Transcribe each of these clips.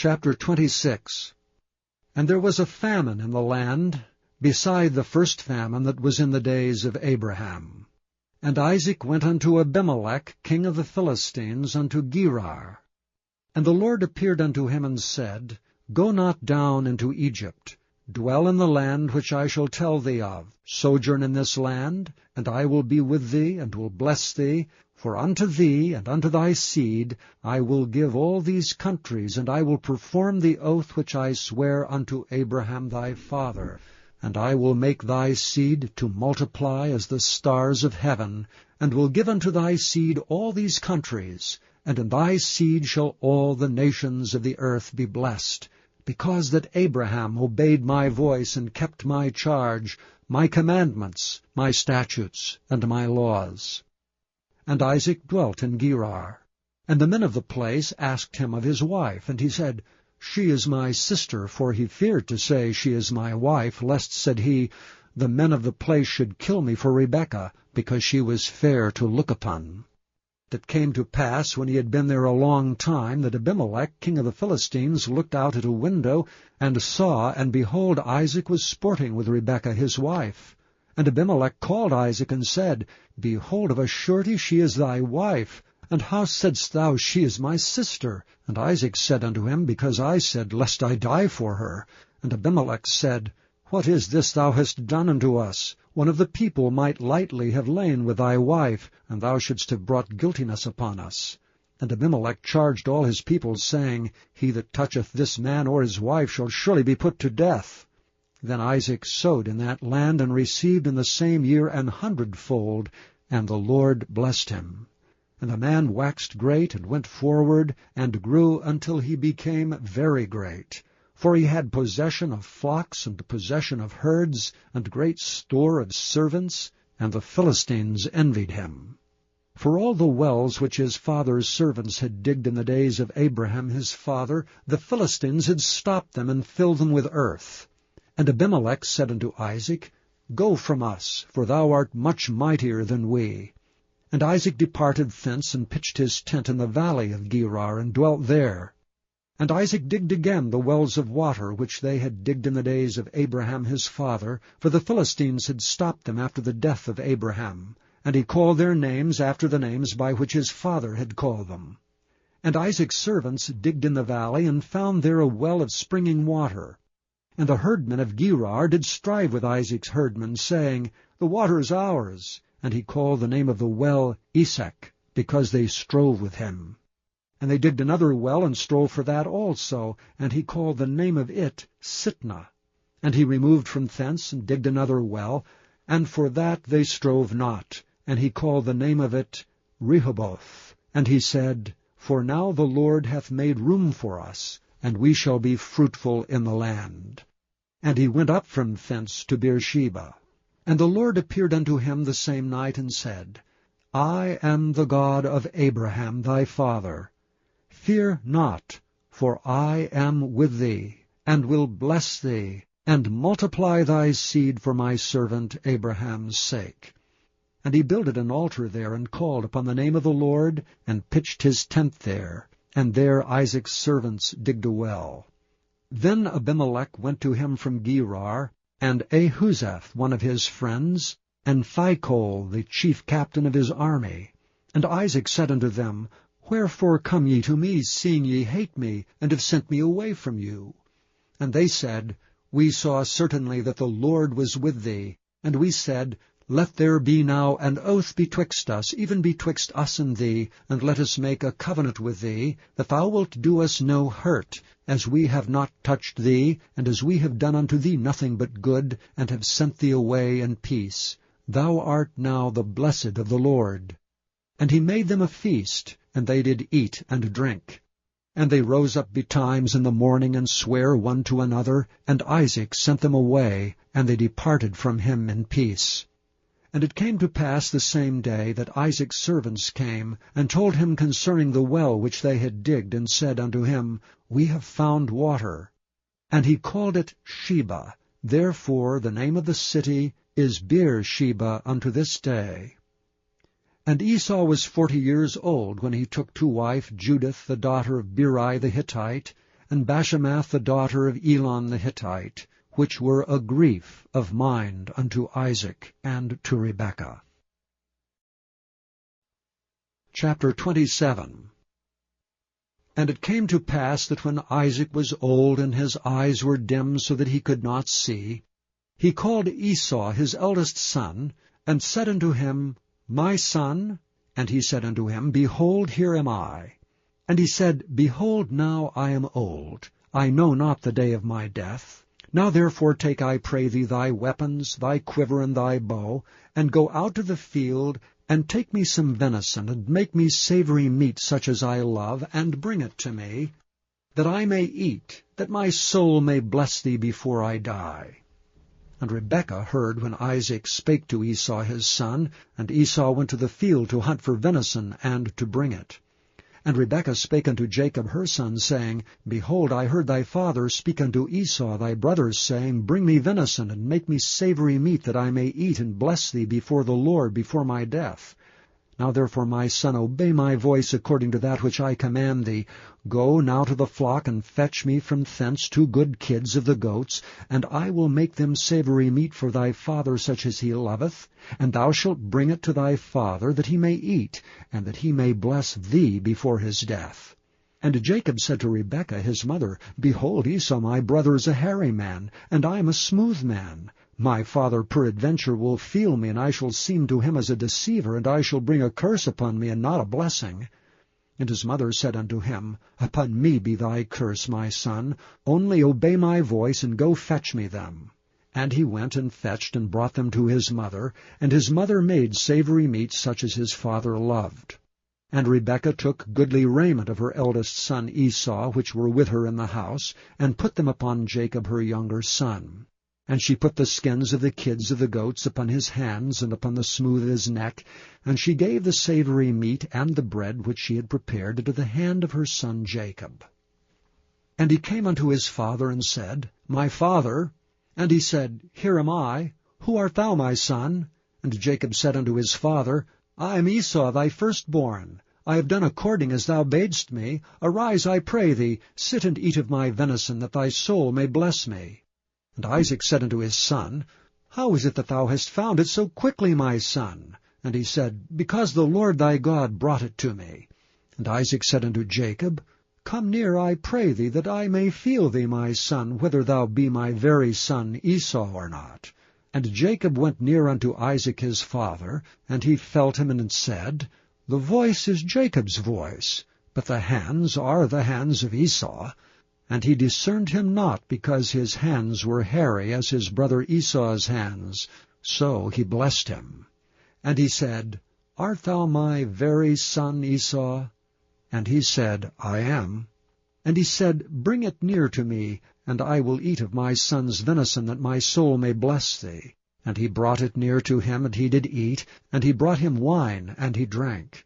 Chapter 26. And there was a famine in the land, beside the first famine that was in the days of Abraham. And Isaac went unto Abimelech king of the Philistines unto Gerar. And the Lord appeared unto him and said, Go not down into Egypt. Dwell in the land which I shall tell thee of. Sojourn in this land, and I will be with thee, and will bless thee. For unto thee and unto thy seed I will give all these countries, and I will perform the oath which I sware unto Abraham thy father. And I will make thy seed to multiply as the stars of heaven, and will give unto thy seed all these countries, and in thy seed shall all the nations of the earth be blessed, because that Abraham obeyed my voice and kept my charge, my commandments, my statutes, and my laws. And Isaac dwelt in Gerar. And the men of the place asked him of his wife, and he said, She is my sister, for he feared to say, She is my wife, lest, said he, the men of the place should kill me for Rebekah, because she was fair to look upon. It came to pass, when he had been there a long time, that Abimelech king of the Philistines looked out at a window, and saw, and behold, Isaac was sporting with Rebekah his wife. And Abimelech called Isaac, and said, Behold, of a surety she is thy wife. And how saidst thou, She is my sister? And Isaac said unto him, Because I said, Lest I die for her. And Abimelech said, What is this thou hast done unto us? One of the people might lightly have lain with thy wife, and thou shouldst have brought guiltiness upon us. And Abimelech charged all his people, saying, He that toucheth this man or his wife shall surely be put to death. Then Isaac sowed in that land, and received in the same year 100-fold, and the Lord blessed him. And the man waxed great, and went forward, and grew until he became very great. For he had possession of flocks, and possession of herds, and great store of servants, and the Philistines envied him. For all the wells which his father's servants had digged in the days of Abraham his father, the Philistines had stopped them, and filled them with earth. And Abimelech said unto Isaac, Go from us, for thou art much mightier than we. And Isaac departed thence, and pitched his tent in the valley of Gerar, and dwelt there. And Isaac digged again the wells of water, which they had digged in the days of Abraham his father, for the Philistines had stopped them after the death of Abraham. And he called their names after the names by which his father had called them. And Isaac's servants digged in the valley, and found there a well of springing water. And the herdmen of Gerar did strive with Isaac's herdmen, saying, The water is ours. And he called the name of the well Esek, because they strove with him. And they digged another well, and strove for that also, and he called the name of it Sitnah. And he removed from thence, and digged another well, and for that they strove not, and he called the name of it Rehoboth. And he said, For now the Lord hath made room for us, and we shall be fruitful in the land. And he went up from thence to Beersheba. And the Lord appeared unto him the same night, and said, I am the God of Abraham thy father. Fear not, for I am with thee, and will bless thee, and multiply thy seed for my servant Abraham's sake. And he builded an altar there, and called upon the name of the Lord, and pitched his tent there. And there Isaac's servants digged a well. Then Abimelech went to him from Gerar, and Ahuzzath one of his friends, and Phicol the chief captain of his army. And Isaac said unto them, Wherefore come ye to me, seeing ye hate me, and have sent me away from you? And they said, We saw certainly that the Lord was with thee. And we said, Let there be now an oath betwixt us, even betwixt us and thee, and let us make a covenant with thee, that thou wilt do us no hurt, as we have not touched thee, and as we have done unto thee nothing but good, and have sent thee away in peace. Thou art now the blessed of the Lord. And he made them a feast, and they did eat and drink. And they rose up betimes in the morning, and sware one to another, and Isaac sent them away, and they departed from him in peace. And it came to pass the same day that Isaac's servants came, and told him concerning the well which they had digged, and said unto him, We have found water. And he called it Sheba. Therefore the name of the city is Beersheba unto this day. And Esau was 40 years old when he took to wife Judith the daughter of Beri the Hittite, and Bashemath the daughter of Elon the Hittite, which were a grief of mind unto Isaac and to Rebekah. Chapter 27. And it came to pass that when Isaac was old, and his eyes were dim so that he could not see, he called Esau his eldest son, and said unto him, My son? And he said unto him, Behold, here am I. And he said, Behold, now I am old, I know not the day of my death. Now therefore take, I pray thee, thy weapons, thy quiver and thy bow, and go out to the field, and take me some venison, and make me savory meat such as I love, and bring it to me, that I may eat, that my soul may bless thee before I die. And Rebekah heard when Isaac spake to Esau his son, and Esau went to the field to hunt for venison, and to bring it. And Rebekah spake unto Jacob her son, saying, Behold, I heard thy father speak unto Esau thy brother, saying, Bring me venison, and make me savory meat, that I may eat and bless thee before the Lord before my death. Now therefore, my son, obey my voice according to that which I command thee. Go now to the flock, and fetch me from thence 2 good kids of the goats, and I will make them savory meat for thy father, such as he loveth. And thou shalt bring it to thy father, that he may eat, and that he may bless thee before his death. And Jacob said to Rebekah his mother, Behold, Esau my brother is a hairy man, and I am a smooth man. My father peradventure will feel me, and I shall seem to him as a deceiver, and I shall bring a curse upon me, and not a blessing. And his mother said unto him, Upon me be thy curse, my son. Only obey my voice, and go fetch me them. And he went and fetched, and brought them to his mother, and his mother made savory meat such as his father loved. And Rebekah took goodly raiment of her eldest son Esau, which were with her in the house, and put them upon Jacob her younger son. And she put the skins of the kids of the goats upon his hands, and upon the smooth of his neck, and she gave the savory meat and the bread which she had prepared into the hand of her son Jacob. And he came unto his father, and said, My father. And he said, Here am I. Who art thou, my son? And Jacob said unto his father, I am Esau thy firstborn. I have done according as thou badest me. Arise, I pray thee, sit and eat of my venison, that thy soul may bless me. And Isaac said unto his son, How is it that thou hast found it so quickly, my son? And he said, Because the Lord thy God brought it to me. And Isaac said unto Jacob, Come near, I pray thee, that I may feel thee, my son, whether thou be my very son Esau or not. And Jacob went near unto Isaac his father, and he felt him, and said, The voice is Jacob's voice, but the hands are the hands of Esau. And he discerned him not, because his hands were hairy as his brother Esau's hands. So he blessed him. And he said, Art thou my very son Esau? And he said, I am. And he said, Bring it near to me, and I will eat of my son's venison, that my soul may bless thee. And he brought it near to him, and he did eat, and he brought him wine, and he drank.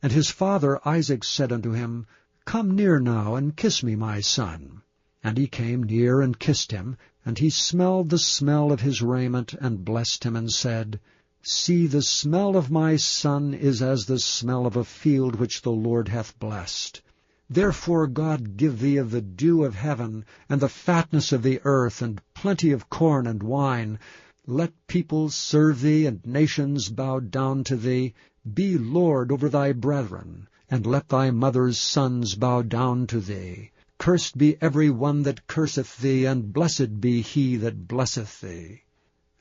And his father Isaac said unto him, Come near now, and kiss me, my son. And he came near and kissed him, and he smelled the smell of his raiment, and blessed him, and said, See, the smell of my son is as the smell of a field which the Lord hath blessed. Therefore God give thee of the dew of heaven, and the fatness of the earth, and plenty of corn and wine. Let peoples serve thee, and nations bow down to thee. Be Lord over thy brethren, and let thy mother's sons bow down to thee. Cursed be every one that curseth thee, and blessed be he that blesseth thee.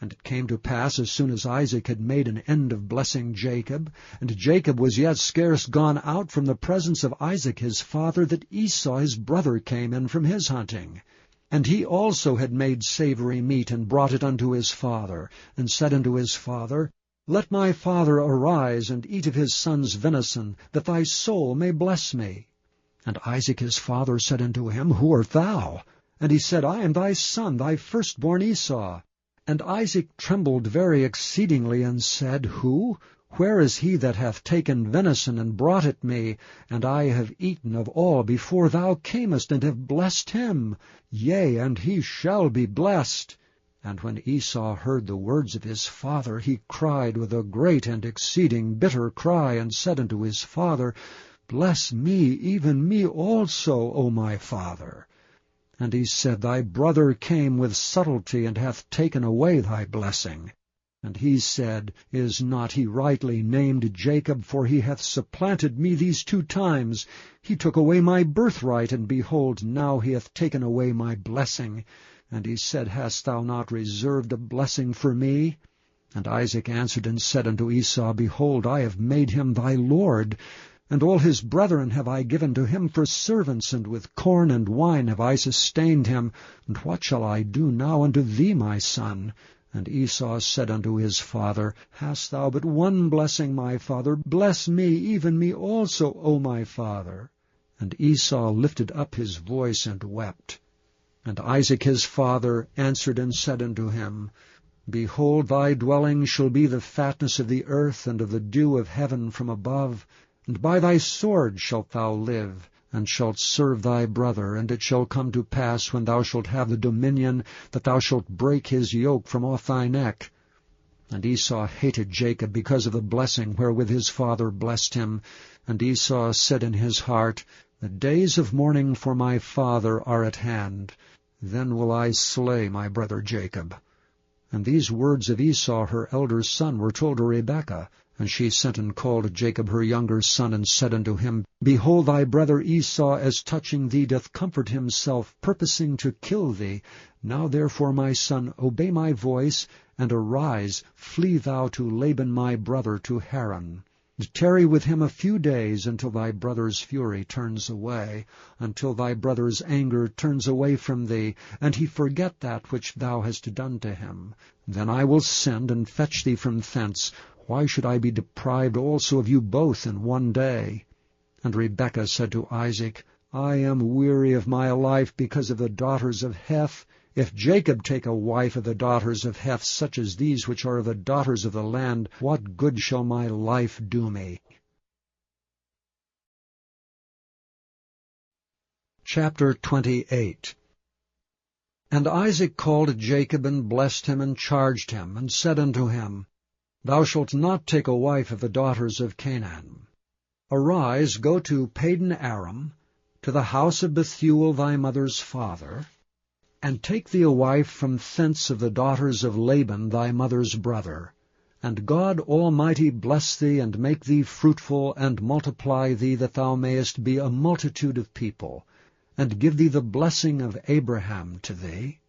And it came to pass, as soon as Isaac had made an end of blessing Jacob, and Jacob was yet scarce gone out from the presence of Isaac his father, that Esau his brother came in from his hunting. And he also had made savory meat, and brought it unto his father, and said unto his father, Let my father arise, and eat of his son's venison, that thy soul may bless me. And Isaac his father said unto him, Who art thou? And he said, I am thy son, thy firstborn Esau. And Isaac trembled very exceedingly, and said, Who? Where is he that hath taken venison, and brought it me? And I have eaten of all before thou camest, and have blessed him. Yea, and he shall be blessed. And when Esau heard the words of his father, he cried with a great and exceeding bitter cry, and said unto his father, Bless me, even me also, O my father. And he said, Thy brother came with subtlety, and hath taken away thy blessing. And he said, Is not he rightly named Jacob? For he hath supplanted me these 2 times. He took away my birthright, and behold, now he hath taken away my blessing. And he said, Hast thou not reserved a blessing for me? And Isaac answered and said unto Esau, Behold, I have made him thy lord, and all his brethren have I given to him for servants, and with corn and wine have I sustained him. And what shall I do now unto thee, my son? And Esau said unto his father, Hast thou but one blessing, my father? Bless me, even me also, O my father. And Esau lifted up his voice and wept. And Isaac his father answered and said unto him, Behold, thy dwelling shall be the fatness of the earth, and of the dew of heaven from above. And by thy sword shalt thou live, and shalt serve thy brother. And it shall come to pass, when thou shalt have the dominion, that thou shalt break his yoke from off thy neck. And Esau hated Jacob because of the blessing wherewith his father blessed him. And Esau said in his heart, The days of mourning for my father are at hand. Then will I slay my brother Jacob. And these words of Esau her elder son were told to Rebekah. And she sent and called Jacob her younger son, and said unto him, Behold, thy brother Esau, as touching thee, doth comfort himself, purposing to kill thee. Now therefore, my son, obey my voice, and arise, flee thou to Laban my brother to Haran. Tarry with him a few days, until thy brother's fury turns away, until thy brother's anger turns away from thee, and he forget that which thou hast done to him. Then I will send and fetch thee from thence. Why should I be deprived also of you both in one day? And Rebekah said to Isaac, I am weary of my life because of the daughters of Heth. If Jacob take a wife of the daughters of Heth, such as these which are the daughters of the land, what good shall my life do me? Chapter 28. And Isaac called Jacob, and blessed him, and charged him, and said unto him, Thou shalt not take a wife of the daughters of Canaan. Arise, go to Padan Aram, to the house of Bethuel thy mother's father, and take thee a wife from thence of the daughters of Laban thy mother's brother. And God Almighty bless thee, and make thee fruitful, and multiply thee, that thou mayest be a multitude of people, and give thee the blessing of Abraham to thee,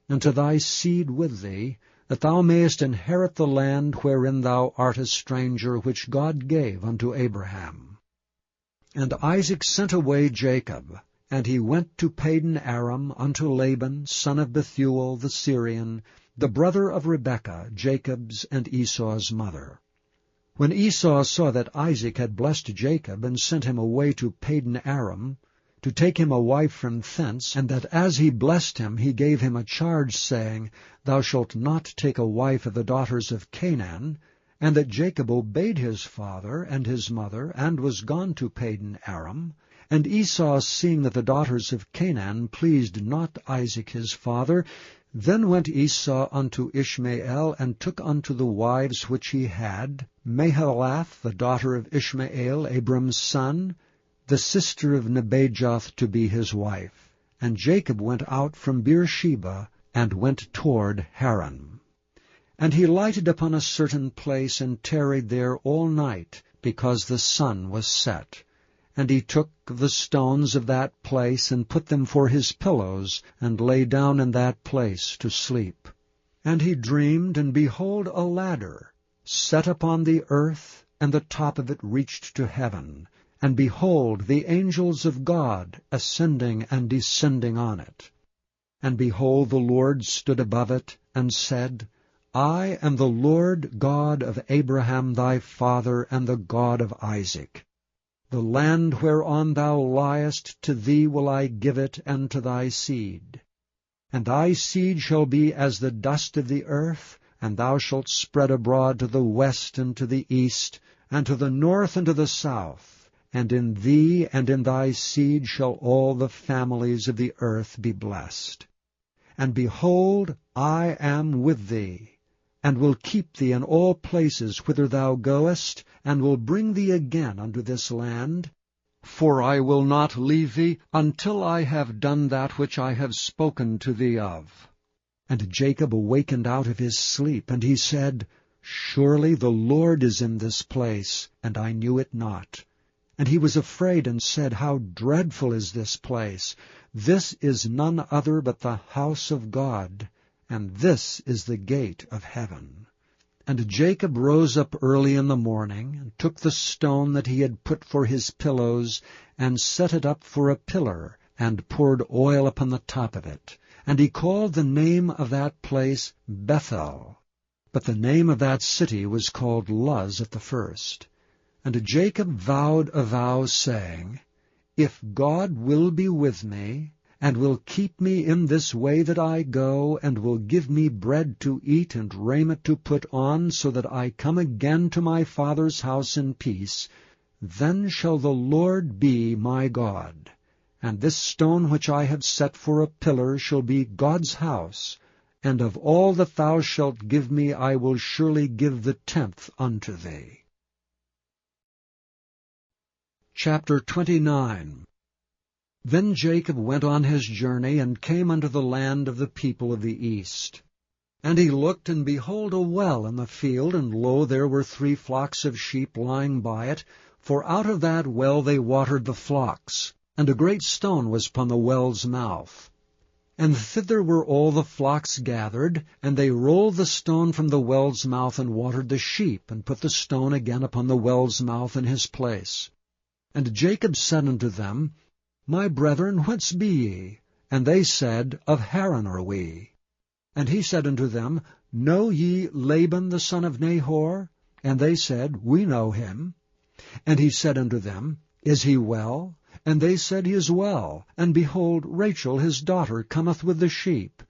and to thy seed with thee, that thou mayest inherit the land wherein thou art a stranger, which God gave unto Abraham. And Isaac sent away Jacob, and he went to Padan Aram unto Laban, son of Bethuel the Syrian, the brother of Rebekah, Jacob's and Esau's mother. When Esau saw that Isaac had blessed Jacob, and sent him away to Padan Aram, to take him a wife from thence, and that as he blessed him he gave him a charge, saying, Thou shalt not take a wife of the daughters of Canaan, and that Jacob obeyed his father and his mother, and was gone to Padan Aram, and Esau, seeing that the daughters of Canaan pleased not Isaac his father, then went Esau unto Ishmael, and took unto the wives which he had, Mahalath, the daughter of Ishmael, Abram's son, the sister of Nebajoth, to be his wife. And Jacob went out from Beersheba, and went toward Haran. And he lighted upon a certain place, and tarried there all night, because the sun was set. And he took the stones of that place, and put them for his pillows, and lay down in that place to sleep. And he dreamed, and behold, a ladder, set upon the earth, and the top of it reached to heaven. And behold, the angels of God ascending and descending on it. And behold, the Lord stood above it, and said, I am the Lord God of Abraham thy father, and the God of Isaac. The land whereon thou liest, to thee will I give it, and to thy seed. And thy seed shall be as the dust of the earth, and thou shalt spread abroad to the west and to the east, and to the north and to the south. And in thee and in thy seed shall all the families of the earth be blessed. And behold, I am with thee, and will keep thee in all places whither thou goest, and will bring thee again unto this land, For I will not leave thee until I have done that which I have spoken to thee of. And Jacob awakened out of his sleep, and he said, Surely the Lord is in this place, and I knew it not. And he was afraid, and said, How dreadful is this place! This is none other but the house of God, and this is the gate of heaven. And Jacob rose up early in the morning, and took the stone that he had put for his pillows, and set it up for a pillar, and poured oil upon the top of it. And he called the name of that place Bethel. But the name of that city was called Luz at the first. And Jacob vowed a vow, saying, If God will be with me, and will keep me in this way that I go, and will give me bread to eat and raiment to put on, so that I come again to my father's house in peace, then shall the Lord be my God. And this stone which I have set for a pillar shall be God's house, and of all that thou shalt give me I will surely give the 10th unto thee. Chapter 29. Then Jacob went on his journey, and came unto the land of the people of the east. And he looked, and behold a well in the field, and lo, there were 3 flocks of sheep lying by it, for out of that well they watered the flocks. And a great stone was upon the well's mouth. And thither were all the flocks gathered, and they rolled the stone from the well's mouth, and watered the sheep, and put the stone again upon the well's mouth in his place. And Jacob said unto them, My brethren, whence be ye? And they said, Of Haran are we. And he said unto them, Know ye Laban the son of Nahor? And they said, We know him. And he said unto them, Is he well? And they said, He is well. And behold, Rachel his daughter cometh with the sheep.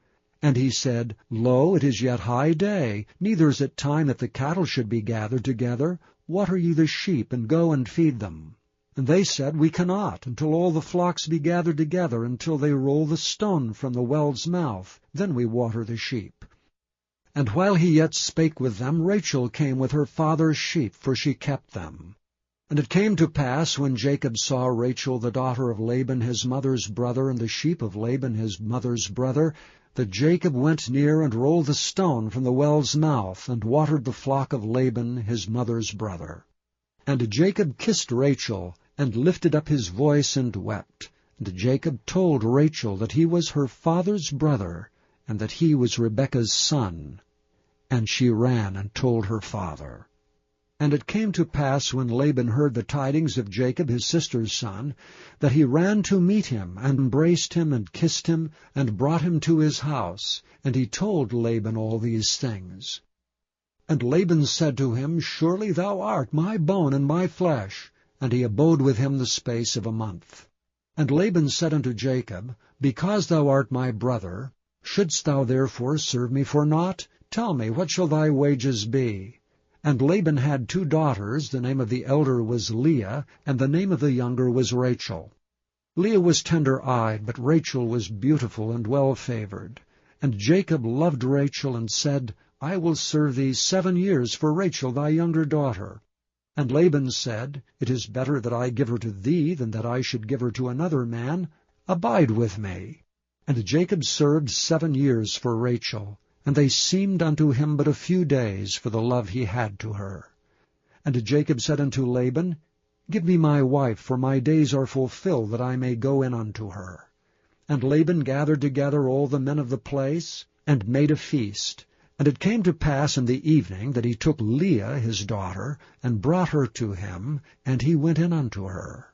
And he said, Lo, it is yet high day, neither is it time that the cattle should be gathered together. Water ye the sheep, and go and feed them. And they said, We cannot, until all the flocks be gathered together, until they roll the stone from the well's mouth. Then we water the sheep. And while he yet spake with them, Rachel came with her father's sheep, for she kept them. And it came to pass, when Jacob saw Rachel the daughter of Laban his mother's brother, and the sheep of Laban his mother's brother, that Jacob went near and rolled the stone from the well's mouth, and watered the flock of Laban his mother's brother. And Jacob kissed Rachel, and lifted up his voice, and wept. And Jacob told Rachel that he was her father's brother, and that he was Rebekah's son. And she ran and told her father. And it came to pass, when Laban heard the tidings of Jacob his sister's son, that he ran to meet him, and embraced him, and kissed him, and brought him to his house. And he told Laban all these things. And Laban said to him, Surely thou art my bone and my flesh. And he abode with him the space of a month. And Laban said unto Jacob, Because thou art my brother, shouldst thou therefore serve me for naught? Tell me, what shall thy wages be? And Laban had 2 daughters. The name of the elder was Leah, and the name of the younger was Rachel. Leah was tender-eyed, but Rachel was beautiful and well-favored. And Jacob loved Rachel, and said, I will serve thee 7 years for Rachel thy younger daughter. And Laban said, It is better that I give her to thee than that I should give her to another man. Abide with me. And Jacob served 7 years for Rachel, and they seemed unto him but a few days for the love he had to her. And Jacob said unto Laban, Give me my wife, for my days are fulfilled, that I may go in unto her. And Laban gathered together all the men of the place, and made a feast. And it came to pass in the evening that he took Leah his daughter, and brought her to him, and he went in unto her.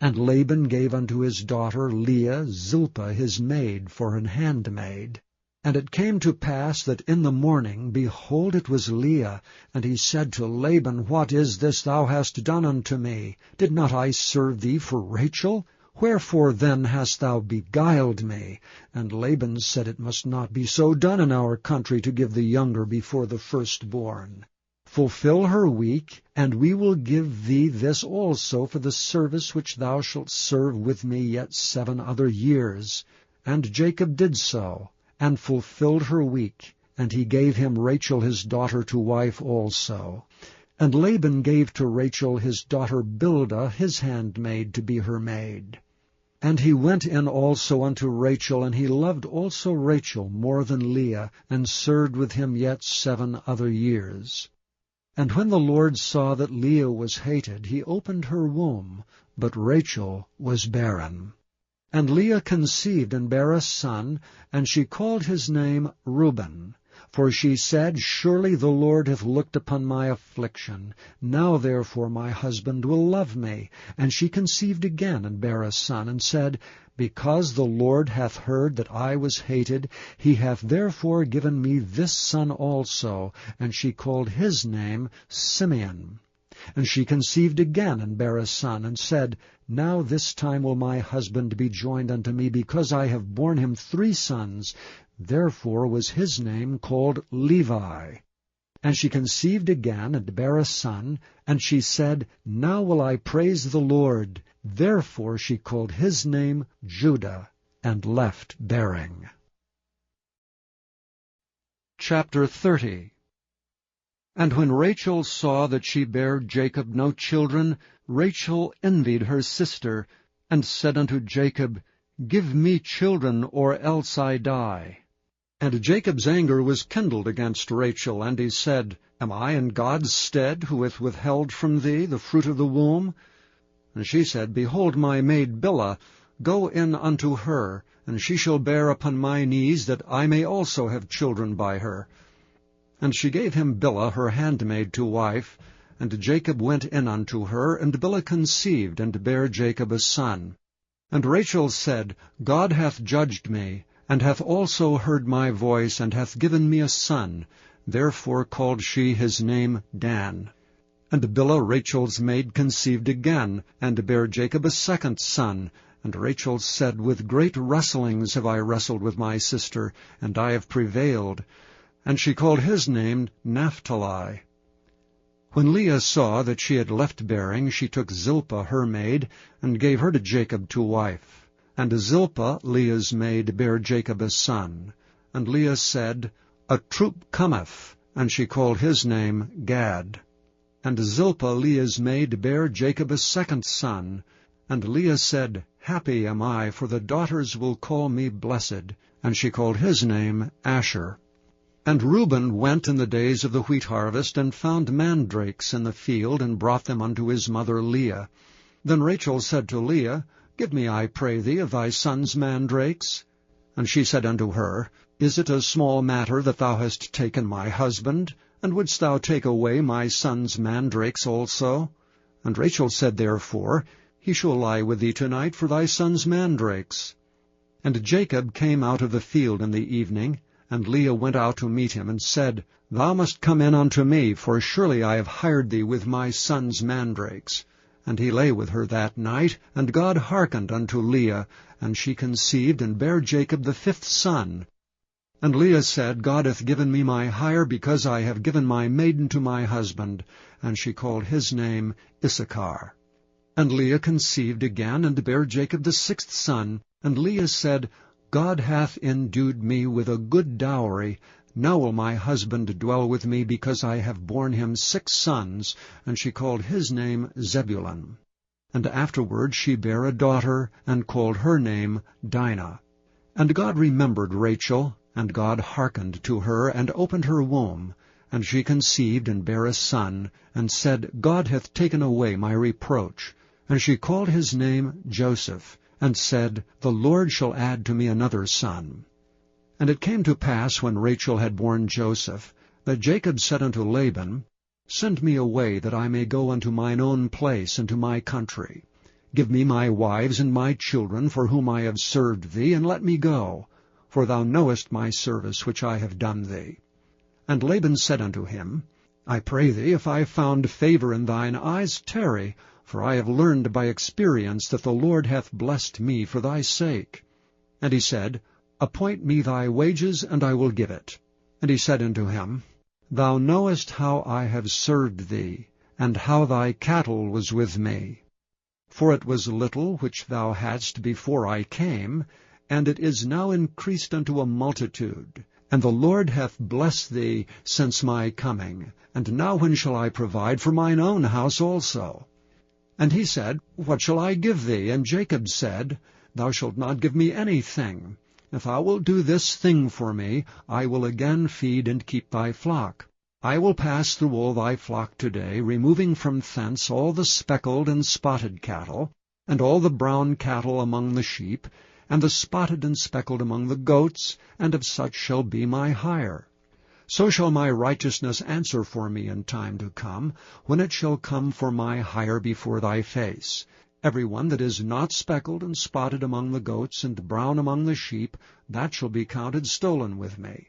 And Laban gave unto his daughter Leah Zilpah his maid for an handmaid. And it came to pass that in the morning, behold, it was Leah. And he said to Laban, What is this thou hast done unto me? Did not I serve thee for Rachel? Wherefore then hast thou beguiled me? And Laban said, It must not be so done in our country, to give the younger before the firstborn. Fulfill her week, and we will give thee this also for the service which thou shalt serve with me yet 7 other years. And Jacob did so, and fulfilled her week, and he gave him Rachel his daughter to wife also. And Laban gave to Rachel his daughter Bilhah his handmaid to be her maid. And he went in also unto Rachel, and he loved also Rachel more than Leah, and served with him yet 7 other years. And when the Lord saw that Leah was hated, he opened her womb, but Rachel was barren. And Leah conceived and bare a son, and she called his name Reuben. For she said, Surely the Lord hath looked upon my affliction. Now therefore my husband will love me. And she conceived again, and bare a son, and said, Because the Lord hath heard that I was hated, he hath therefore given me this son also. And she called his name Simeon. And she conceived again, and bare a son, and said, Now this time will my husband be joined unto me, because I have borne him 3 sons. Therefore was his name called Levi. And she conceived again, and bare a son, and she said, Now will I praise the Lord. Therefore she called his name Judah, and left bearing. Chapter 30. And when Rachel saw that she bare Jacob no children, Rachel envied her sister, and said unto Jacob, Give me children, or else I die. And Jacob's anger was kindled against Rachel, and he said, Am I in God's stead, who hath withheld from thee the fruit of the womb? And she said, Behold my maid Bilhah, go in unto her, and she shall bear upon my knees, that I may also have children by her. And she gave him Bilhah her handmaid to wife, and Jacob went in unto her, and Bilhah conceived, and bare Jacob a son. And Rachel said, God hath judged me, and hath also heard my voice, and hath given me a son. Therefore called she his name Dan. And Bilhah Rachel's maid conceived again, and bare Jacob a 2nd son. And Rachel said, With great wrestlings have I wrestled with my sister, and I have prevailed. And she called his name Naphtali. When Leah saw that she had left bearing, she took Zilpah her maid, and gave her to Jacob to wife. And Zilpah, Leah's maid, bare Jacob a son. And Leah said, A troop cometh, and she called his name Gad. And Zilpah, Leah's maid, bare Jacob a 2nd son. And Leah said, Happy am I, for the daughters will call me blessed. And she called his name Asher. And Reuben went in the days of the wheat harvest, and found mandrakes in the field, and brought them unto his mother Leah. Then Rachel said to Leah, Give me, I pray thee, of thy son's mandrakes. And she said unto her, Is it a small matter that thou hast taken my husband? And wouldst thou take away my son's mandrakes also? And Rachel said therefore, He shall lie with thee tonight for thy son's mandrakes. And Jacob came out of the field in the evening, and Leah went out to meet him, and said, Thou must come in unto me, for surely I have hired thee with my son's mandrakes. And he lay with her that night, and God hearkened unto Leah, and she conceived, and bare Jacob the 5th son. And Leah said, God hath given me my hire, because I have given my maiden to my husband. And she called his name Issachar. And Leah conceived again, and bare Jacob the 6th son. And Leah said, God hath endued me with a good dowry. Now will my husband dwell with me, because I have borne him 6 sons. And she called his name Zebulun. And afterward she bare a daughter, and called her name Dinah. And God remembered Rachel, and God hearkened to her, and opened her womb. And she conceived, and bare a son, and said, God hath taken away my reproach. And she called his name Joseph, and said, The Lord shall add to me another son. And it came to pass, when Rachel had borne Joseph, that Jacob said unto Laban, Send me away, that I may go unto mine own place, and to my country. Give me my wives and my children, for whom I have served thee, and let me go. For thou knowest my service which I have done thee. And Laban said unto him, I pray thee, if I have found favor in thine eyes, tarry, for I have learned by experience that the Lord hath blessed me for thy sake. And he said, Appoint me thy wages, and I will give it. And he said unto him, Thou knowest how I have served thee, and how thy cattle was with me. For it was little which thou hadst before I came, and it is now increased unto a multitude. And the Lord hath blessed thee since my coming. And now when shall I provide for mine own house also? And he said, What shall I give thee? And Jacob said, Thou shalt not give me anything. If thou wilt do this thing for me, I will again feed and keep thy flock. I will pass through all thy flock today, removing from thence all the speckled and spotted cattle, and all the brown cattle among the sheep, and the spotted and speckled among the goats, and of such shall be my hire. So shall my righteousness answer for me in time to come, when it shall come for my hire before thy face. Every one that is not speckled and spotted among the goats, and brown among the sheep, that shall be counted stolen with me.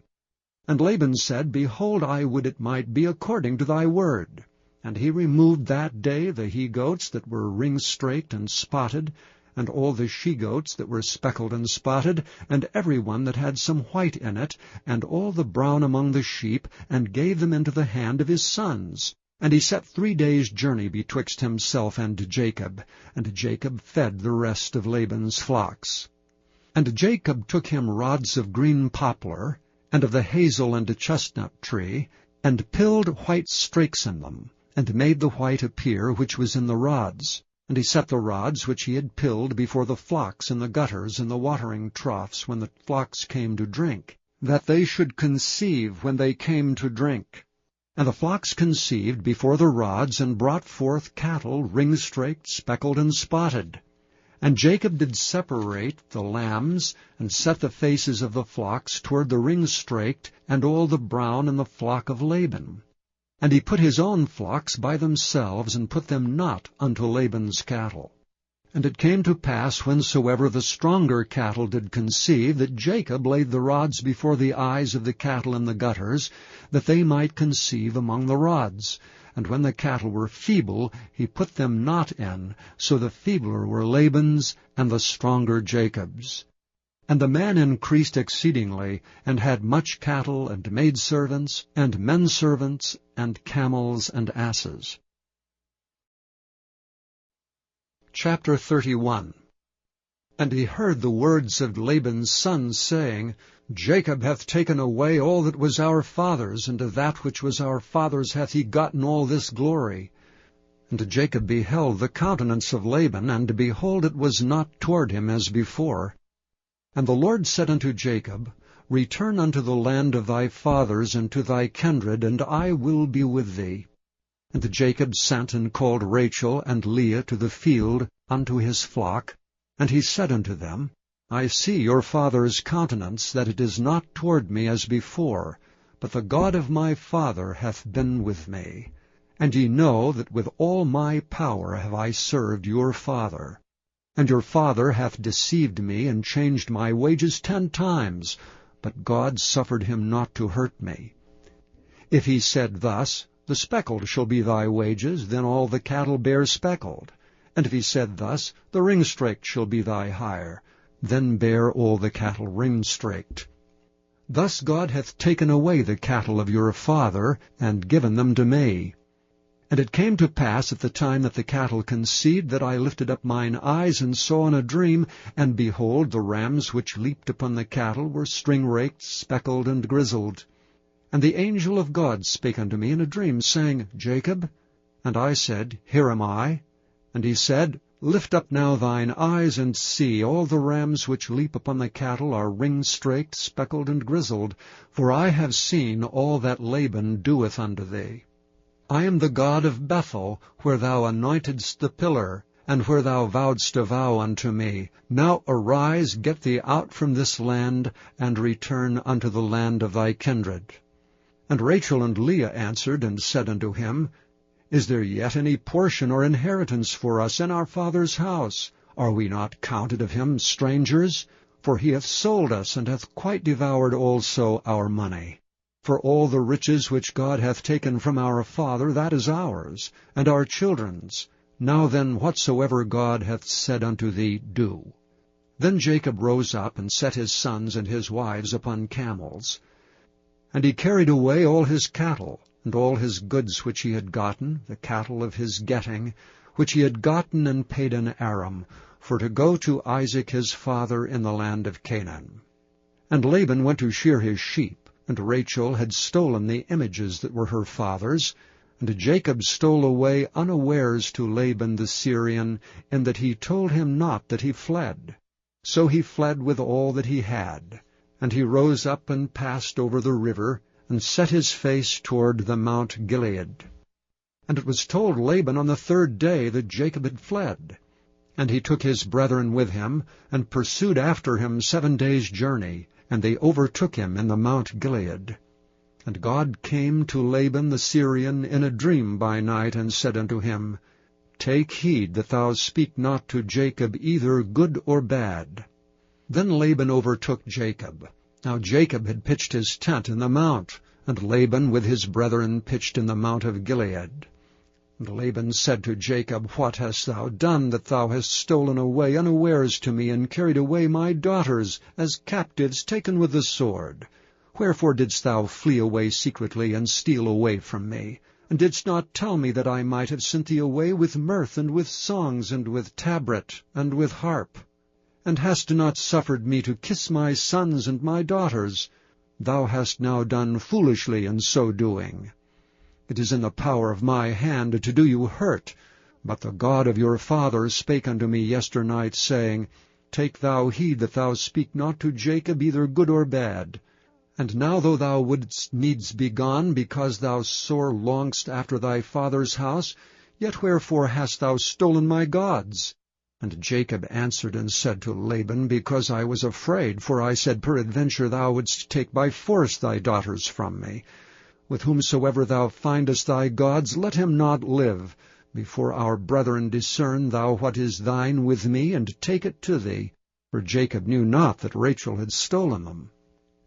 And Laban said, Behold, I would it might be according to thy word. And he removed that day the he-goats that were ring-straked and spotted, and all the she-goats that were speckled and spotted, and every one that had some white in it, and all the brown among the sheep, and gave them into the hand of his sons. And he set 3 days' journey betwixt himself and Jacob, and Jacob fed the rest of Laban's flocks. And Jacob took him rods of green poplar, and of the hazel and chestnut tree, and pilled white strakes in them, and made the white appear which was in the rods. And he set the rods which he had pilled before the flocks in the gutters and the watering troughs when the flocks came to drink, that they should conceive when they came to drink. And the flocks conceived before the rods, and brought forth cattle ring-straked, speckled, and spotted. And Jacob did separate the lambs, and set the faces of the flocks toward the ring-straked, and all the brown in the flock of Laban. And he put his own flocks by themselves, and put them not unto Laban's cattle. And it came to pass, whensoever the stronger cattle did conceive, that Jacob laid the rods before the eyes of the cattle in the gutters, that they might conceive among the rods. And when the cattle were feeble, he put them not in, so the feebler were Laban's, and the stronger Jacob's. And the man increased exceedingly, and had much cattle, and maidservants, and menservants, and camels, and asses. Chapter 31. And he heard the words of Laban's sons, saying, Jacob hath taken away all that was our father's, and of that which was our father's hath he gotten all this glory. And Jacob beheld the countenance of Laban, and behold, it was not toward him as before. And the Lord said unto Jacob, Return unto the land of thy fathers, and to thy kindred, and I will be with thee. And Jacob sent and called Rachel and Leah to the field unto his flock. And he said unto them, I see your father's countenance, that it is not toward me as before, but the God of my father hath been with me. And ye know that with all my power have I served your father. And your father hath deceived me, and changed my wages 10 times, but God suffered him not to hurt me. If he said thus, The speckled shall be thy wages, then all the cattle bear speckled. And if he said thus, The ring-straked shall be thy hire, then bear all the cattle ring-straked. Thus God hath taken away the cattle of your father, and given them to me. And it came to pass at the time that the cattle conceived, that I lifted up mine eyes, and saw in a dream, and behold, the rams which leaped upon the cattle were string-raked, speckled, and grizzled. And the angel of God spake unto me in a dream, saying, Jacob? And I said, Here am I. And he said, Lift up now thine eyes, and see, all the rams which leap upon the cattle are ring-straked, speckled, and grizzled, for I have seen all that Laban doeth unto thee. I am the God of Bethel, where thou anointedst the pillar, and where thou vowedst a vow unto me. Now arise, get thee out from this land, and return unto the land of thy kindred. And Rachel and Leah answered and said unto him, Is there yet any portion or inheritance for us in our father's house? Are we not counted of him strangers? For he hath sold us, and hath quite devoured also our money. For all the riches which God hath taken from our father, that is ours, and our children's. Now then, whatsoever God hath said unto thee, do. Then Jacob rose up, and set his sons and his wives upon camels. And he carried away all his cattle, and all his goods which he had gotten, the cattle of his getting, which he had gotten and paid in Aram, for to go to Isaac his father in the land of Canaan. And Laban went to shear his sheep, and Rachel had stolen the images that were her father's, and Jacob stole away unawares to Laban the Syrian, in that he told him not that he fled. So he fled with all that he had. And he rose up and passed over the river, and set his face toward the Mount Gilead. And it was told Laban on the 3rd day that Jacob had fled. And he took his brethren with him, and pursued after him 7 days' journey, and they overtook him in the Mount Gilead. And God came to Laban the Syrian in a dream by night, and said unto him, Take heed that thou speak not to Jacob either good or bad. Then Laban overtook Jacob. Now Jacob had pitched his tent in the mount, and Laban with his brethren pitched in the Mount of Gilead. And Laban said to Jacob, What hast thou done, that thou hast stolen away unawares to me, and carried away my daughters, as captives taken with the sword? Wherefore didst thou flee away secretly, and steal away from me? And didst not tell me that I might have sent thee away with mirth, and with songs, and with tabret, and with harp? And hast not suffered me to kiss my sons and my daughters? Thou hast now done foolishly in so doing. It is in the power of my hand to do you hurt. But the God of your father spake unto me yesternight, saying, Take thou heed that thou speak not to Jacob either good or bad. And now though thou wouldst needs be gone, because thou sore longest after thy father's house, yet wherefore hast thou stolen my gods? And Jacob answered and said to Laban, Because I was afraid, for I said, Peradventure thou wouldst take by force thy daughters from me. With whomsoever thou findest thy gods, let him not live. Before our brethren discern thou what is thine with me, and take it to thee. For Jacob knew not that Rachel had stolen them.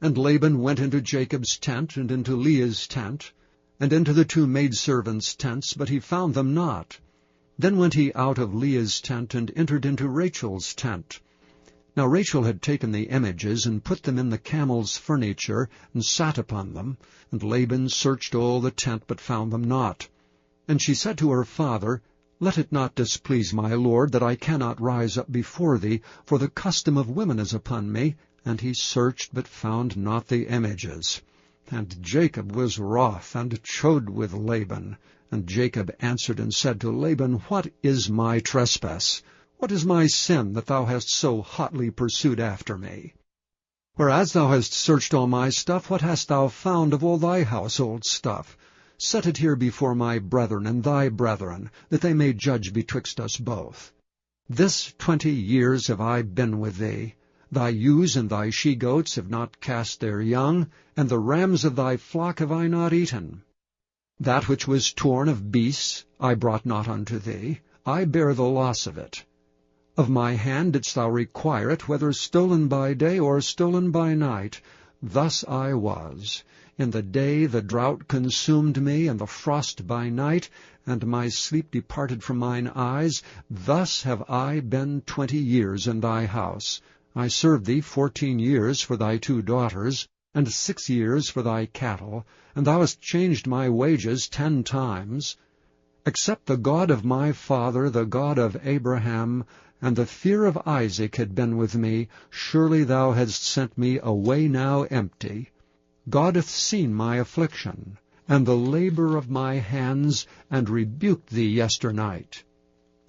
And Laban went into Jacob's tent, and into Leah's tent, and into the 2 maidservants' tents, but he found them not. Then went he out of Leah's tent, and entered into Rachel's tent. Now Rachel had taken the images, and put them in the camel's furniture, and sat upon them. And Laban searched all the tent, but found them not. And she said to her father, Let it not displease my lord, that I cannot rise up before thee, for the custom of women is upon me. And he searched, but found not the images. And Jacob was wroth, and chode with Laban. And Jacob answered and said to Laban, What is my trespass? What is my sin, that thou hast so hotly pursued after me? Whereas thou hast searched all my stuff, what hast thou found of all thy household stuff? Set it here before my brethren and thy brethren, that they may judge betwixt us both. This 20 years have I been with thee. Thy ewes and thy she-goats have not cast their young, and the rams of thy flock have I not eaten. That which was torn of beasts I brought not unto thee. I bear the loss of it. Of my hand didst thou require it, whether stolen by day or stolen by night. Thus I was. In the day the drought consumed me, and the frost by night, and my sleep departed from mine eyes. Thus have I been 20 years in thy house. I served thee 14 years for thy 2 daughters, and 6 years for thy cattle, and thou hast changed my wages 10 times. Except the God of my father, the God of Abraham, and the fear of Isaac had been with me, surely thou hadst sent me away now empty. God hath seen my affliction, and the labor of my hands, and rebuked thee yesternight.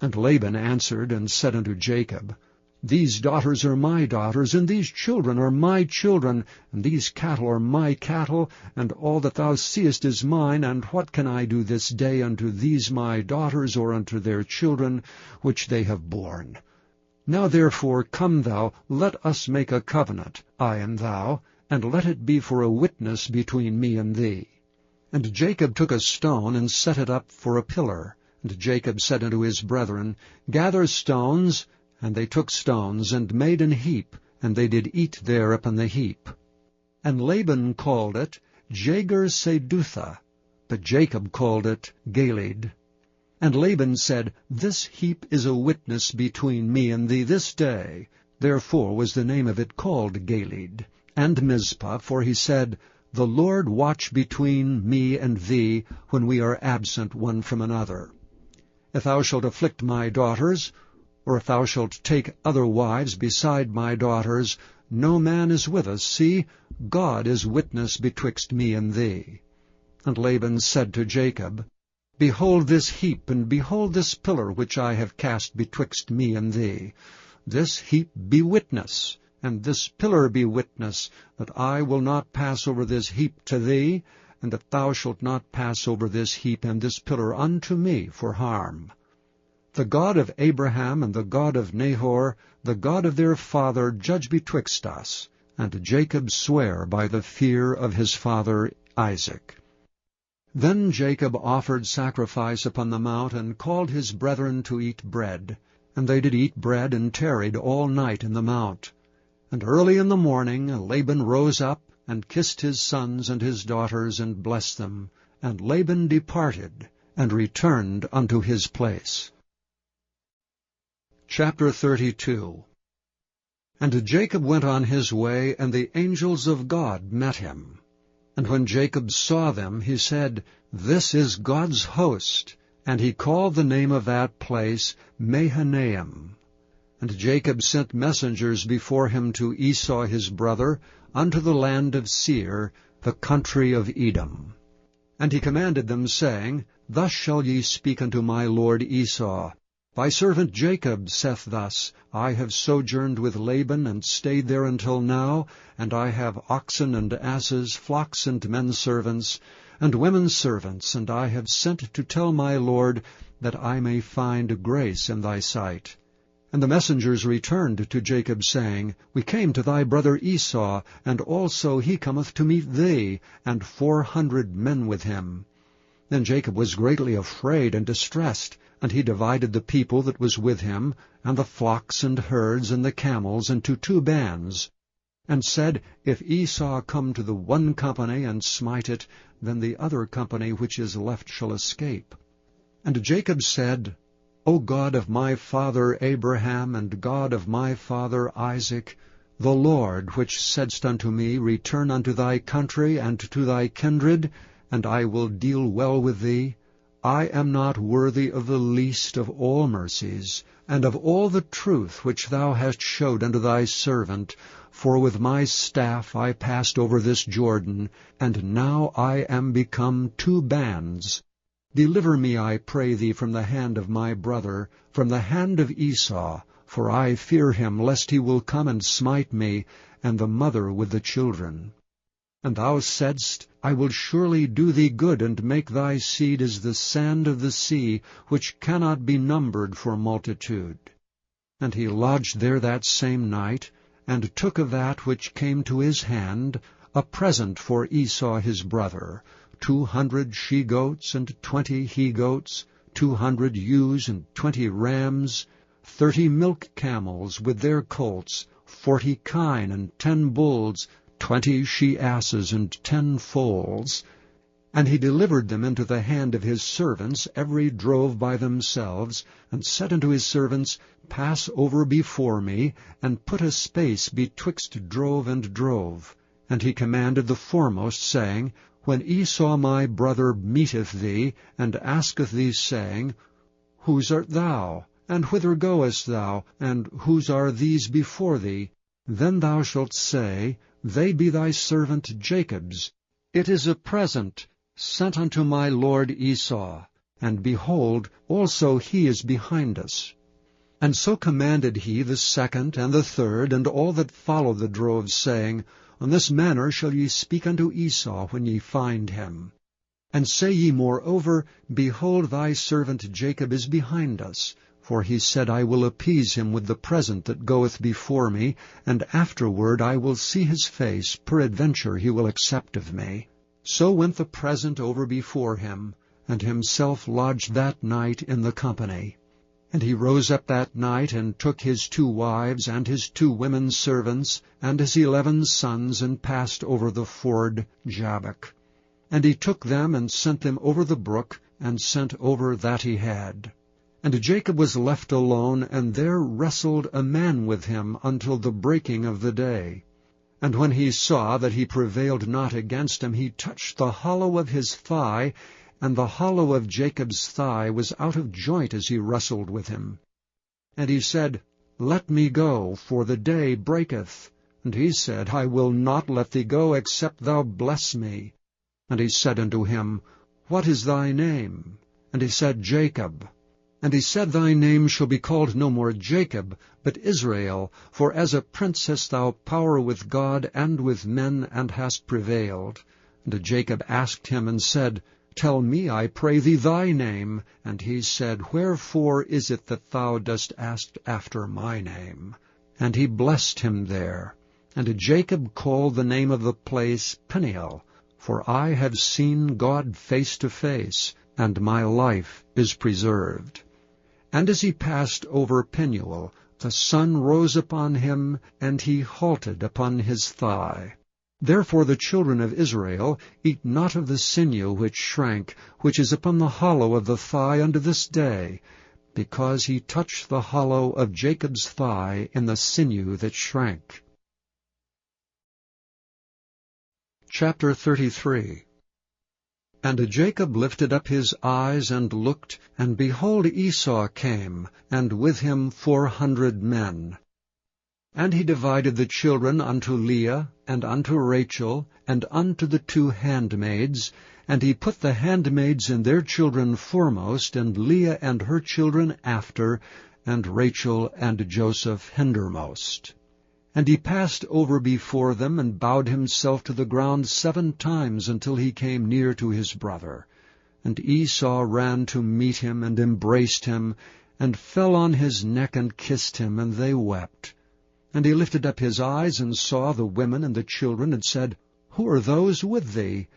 And Laban answered and said unto Jacob, These daughters are my daughters, and these children are my children, and these cattle are my cattle, and all that thou seest is mine, and what can I do this day unto these my daughters, or unto their children, which they have borne? Now therefore come thou, let us make a covenant, I and thou, and let it be for a witness between me and thee. And Jacob took a stone, and set it up for a pillar. And Jacob said unto his brethren, Gather stones. And they took stones, and made an heap, and they did eat there upon the heap. And Laban called it Jagar-Sedutha, but Jacob called it Galeed. And Laban said, This heap is a witness between me and thee this day. Therefore was the name of it called Galeed. And Mizpah, for he said, The Lord watch between me and thee, when we are absent one from another. If thou shalt afflict my daughters, or if thou shalt take other wives beside my daughters, no man is with us. See, God is witness betwixt me and thee. And Laban said to Jacob, Behold this heap, and behold this pillar which I have cast betwixt me and thee. This heap be witness, and this pillar be witness, that I will not pass over this heap to thee, and that thou shalt not pass over this heap and this pillar unto me for harm. The God of Abraham and the God of Nahor, the God of their father, judge betwixt us. And Jacob sware by the fear of his father Isaac. Then Jacob offered sacrifice upon the mount, and called his brethren to eat bread. And they did eat bread, and tarried all night in the mount. And early in the morning Laban rose up, and kissed his sons and his daughters, and blessed them. And Laban departed, and returned unto his place. Chapter 32. And Jacob went on his way, and the angels of God met him. And when Jacob saw them, he said, This is God's host. And he called the name of that place Mahanaim. And Jacob sent messengers before him to Esau his brother, unto the land of Seir, the country of Edom. And he commanded them, saying, Thus shall ye speak unto my lord Esau, Thy servant Jacob saith thus, I have sojourned with Laban, and stayed there until now, and I have oxen and asses, flocks and men servants, and women servants, and I have sent to tell my lord, that I may find grace in thy sight. And the messengers returned to Jacob, saying, We came to thy brother Esau, and also he cometh to meet thee, and 400 men with him. Then Jacob was greatly afraid and distressed, and he divided the people that was with him, and the flocks and herds and the camels, into 2 bands, and said, If Esau come to the one company and smite it, then the other company which is left shall escape. And Jacob said, O God of my father Abraham, and God of my father Isaac, the Lord which saidst unto me, Return unto thy country and to thy kindred, and I will deal well with thee, I am not worthy of the least of all mercies, and of all the truth which thou hast showed unto thy servant, for with my staff I passed over this Jordan, and now I am become 2 bands. Deliver me, I pray thee, from the hand of my brother, from the hand of Esau, for I fear him, lest he will come and smite me, and the mother with the children. And thou saidst, I will surely do thee good, and make thy seed as the sand of the sea, which cannot be numbered for multitude. And he lodged there that same night, and took of that which came to his hand a present for Esau his brother, 200 she-goats and 20 he-goats, 200 ewes and 20 rams, 30 milk camels with their colts, 40 kine and 10 bulls, 20 she-asses and 10 foals. And he delivered them into the hand of his servants, every drove by themselves, and said unto his servants, Pass over before me, and put a space betwixt drove and drove. And he commanded the foremost, saying, When Esau my brother meeteth thee, and asketh thee, saying, Whose art thou? And whither goest thou? And whose are these before thee? Then thou shalt say, They be thy servant Jacob's. It is a present sent unto my lord Esau, and behold, also he is behind us. And so commanded he the second and the third, and all that followed the droves, saying, On this manner shall ye speak unto Esau when ye find him. And say ye moreover, Behold, thy servant Jacob is behind us, for he said, I will appease him with the present that goeth before me, and afterward I will see his face, peradventure he will accept of me. So went the present over before him, and himself lodged that night in the company. And he rose up that night, and took his 2 wives, and his 2 women servants, and his 11 sons, and passed over the ford Jabbok. And he took them, and sent them over the brook, and sent over that he had. And Jacob was left alone, and there wrestled a man with him until the breaking of the day. And when he saw that he prevailed not against him, he touched the hollow of his thigh, and the hollow of Jacob's thigh was out of joint as he wrestled with him. And he said, Let me go, for the day breaketh. And he said, I will not let thee go, except thou bless me. And he said unto him, What is thy name? And he said, Jacob. And he said, Thy name shall be called no more Jacob, but Israel, for as a prince hast thou power with God and with men, and hast prevailed. And Jacob asked him, and said, Tell me, I pray thee, thy name. And he said, Wherefore is it that thou dost ask after my name? And he blessed him there. And Jacob called the name of the place Peniel, for I have seen God face to face, and my life is preserved. And as he passed over Penuel, the sun rose upon him, and he halted upon his thigh. Therefore the children of Israel eat not of the sinew which shrank, which is upon the hollow of the thigh unto this day, because he touched the hollow of Jacob's thigh in the sinew that shrank. Chapter 33. And Jacob lifted up his eyes and looked, and behold, Esau came, and with him 400 men. And he divided the children unto Leah, and unto Rachel, and unto the 2 handmaids, and he put the handmaids and their children foremost, and Leah and her children after, and Rachel and Joseph hindermost. And he passed over before them, and bowed himself to the ground 7 times, until he came near to his brother. And Esau ran to meet him, and embraced him, and fell on his neck, and kissed him, and they wept. And he lifted up his eyes, and saw the women and the children, and said, Who are those with thee?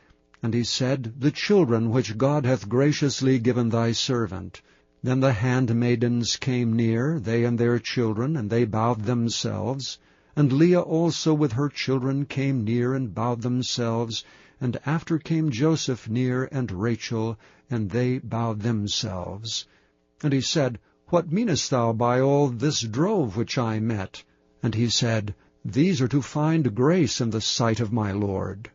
And he said, The children which God hath graciously given thy servant. Then the handmaidens came near, they and their children, and they bowed themselves. And Leah also with her children came near, and bowed themselves. And after came Joseph near, and Rachel, and they bowed themselves. And he said, What meanest thou by all this drove which I met? And he said, These are to find grace in the sight of my Lord.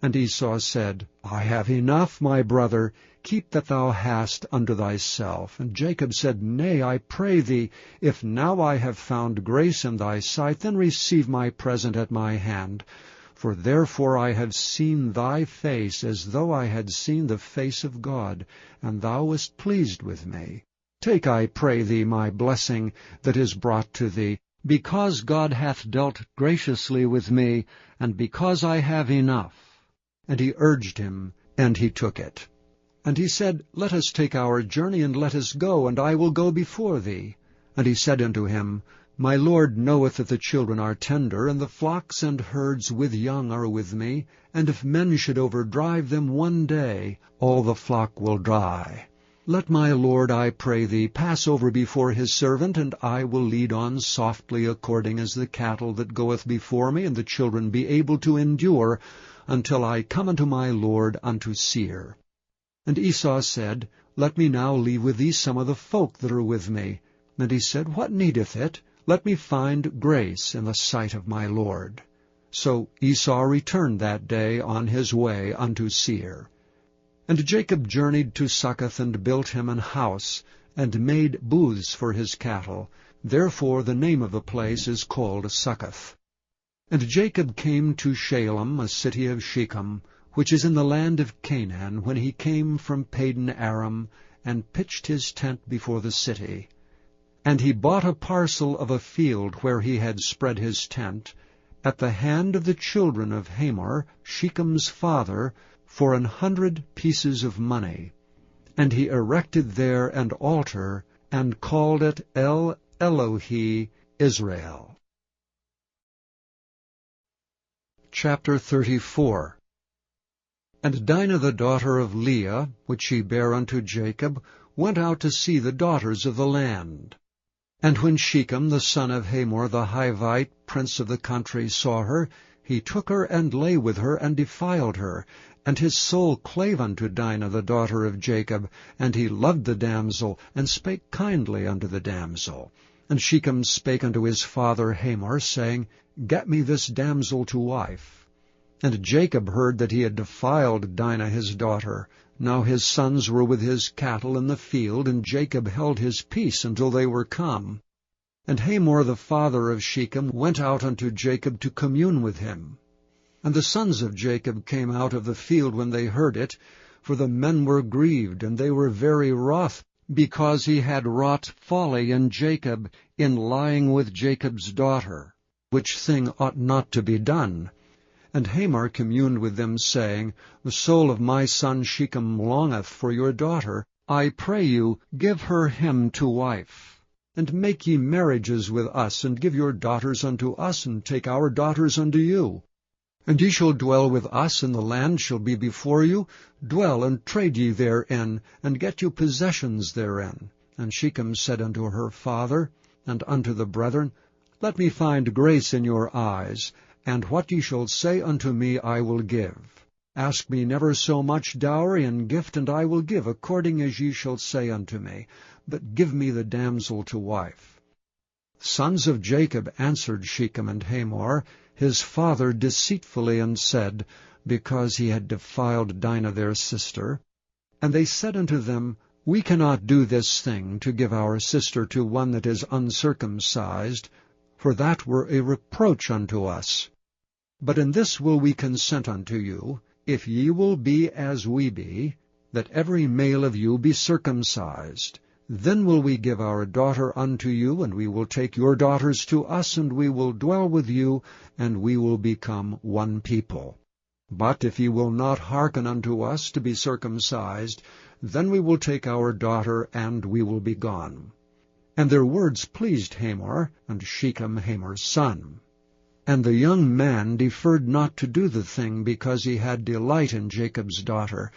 And Esau said, I have enough, my brother, keep that thou hast unto thyself. And Jacob said, Nay, I pray thee, if now I have found grace in thy sight, then receive my present at my hand. For therefore I have seen thy face, as though I had seen the face of God, and thou wast pleased with me. Take, I pray thee, my blessing that is brought to thee, because God hath dealt graciously with me, and because I have enough. And he urged him, and he took it. And he said, Let us take our journey, and let us go, and I will go before thee. And he said unto him, My Lord knoweth that the children are tender, and the flocks and herds with young are with me, and if men should overdrive them one day, all the flock will die. Let my Lord, I pray thee, pass over before his servant, and I will lead on softly according as the cattle that goeth before me, and the children be able to endure, until I come unto my Lord unto Seir. And Esau said, Let me now leave with thee some of the folk that are with me. And he said, What needeth it? Let me find grace in the sight of my Lord. So Esau returned that day on his way unto Seir. And Jacob journeyed to Succoth, and built him an house, and made booths for his cattle. Therefore the name of the place is called Succoth. And Jacob came to Shalem, a city of Shechem, which is in the land of Canaan, when he came from Padan Aram, and pitched his tent before the city. And he bought a parcel of a field where he had spread his tent, at the hand of the children of Hamor, Shechem's father, for 100 pieces of money. And he erected there an altar, and called it El Elohe Israel. Chapter 34. And Dinah the daughter of Leah, which she bare unto Jacob, went out to see the daughters of the land. And when Shechem the son of Hamor the Hivite, prince of the country, saw her, he took her and lay with her, and defiled her. And his soul clave unto Dinah the daughter of Jacob, and he loved the damsel, and spake kindly unto the damsel. And Shechem spake unto his father Hamor, saying, Get me this damsel to wife. And Jacob heard that he had defiled Dinah his daughter. Now his sons were with his cattle in the field, and Jacob held his peace until they were come. And Hamor the father of Shechem went out unto Jacob to commune with him. And the sons of Jacob came out of the field when they heard it, for the men were grieved, and they were very wroth, because he had wrought folly in Jacob, in lying with Jacob's daughter, which thing ought not to be done. And Hamor communed with them, saying, The soul of my son Shechem longeth for your daughter. I pray you, give her him to wife. And make ye marriages with us, and give your daughters unto us, and take our daughters unto you. And ye shall dwell with us, and the land shall be before you. Dwell and trade ye therein, and get you possessions therein. And Shechem said unto her father, and unto the brethren, Let me find grace in your eyes, and what ye shall say unto me I will give. Ask me never so much dowry and gift, and I will give according as ye shall say unto me. But give me the damsel to wife. Sons of Jacob answered Shechem and Hamor, his father, deceitfully, and said, because he had defiled Dinah their sister. And they said unto them, We cannot do this thing, to give our sister to one that is uncircumcised, for that were a reproach unto us. But in this will we consent unto you, if ye will be as we be, that every male of you be circumcised. Then will we give our daughter unto you, and we will take your daughters to us, and we will dwell with you, and we will become one people. But if ye will not hearken unto us to be circumcised, then we will take our daughter, and we will be gone. And their words pleased Hamor, and Shechem Hamor's son. And the young man deferred not to do the thing, because he had delight in Jacob's daughter,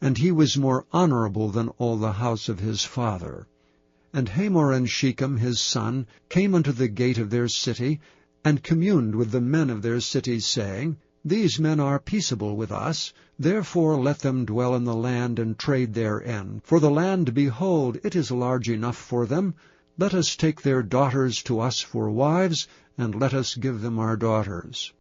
and he was more honorable than all the house of his father. And Hamor and Shechem his son came unto the gate of their city, and communed with the men of their city, saying, These men are peaceable with us, therefore let them dwell in the land and trade therein. For the land, behold, it is large enough for them. Let us take their daughters to us for wives, and let us give them our daughters.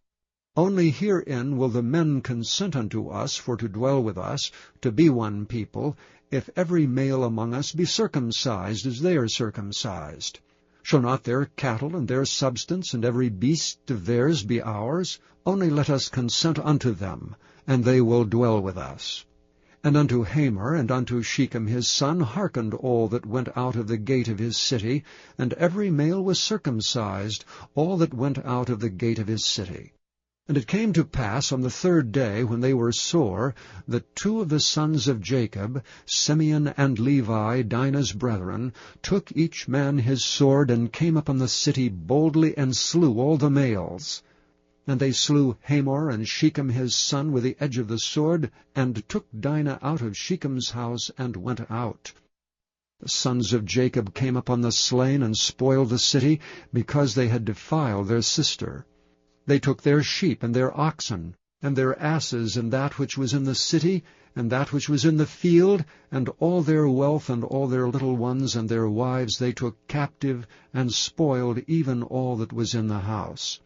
Only herein will the men consent unto us for to dwell with us, to be one people, if every male among us be circumcised as they are circumcised. Shall not their cattle and their substance and every beast of theirs be ours? Only let us consent unto them, and they will dwell with us. And unto Hamor and unto Shechem his son hearkened all that went out of the gate of his city, and every male was circumcised, all that went out of the gate of his city. And it came to pass on the third day, when they were sore, that two of the sons of Jacob, Simeon and Levi, Dinah's brethren, took each man his sword, and came upon the city boldly, and slew all the males. And they slew Hamor and Shechem his son with the edge of the sword, and took Dinah out of Shechem's house, and went out. The sons of Jacob came upon the slain, and spoiled the city, because they had defiled their sister. They took their sheep and their oxen, and their asses, and that which was in the city, and that which was in the field, and all their wealth, and all their little ones, and their wives they took captive, and spoiled even all that was in the house.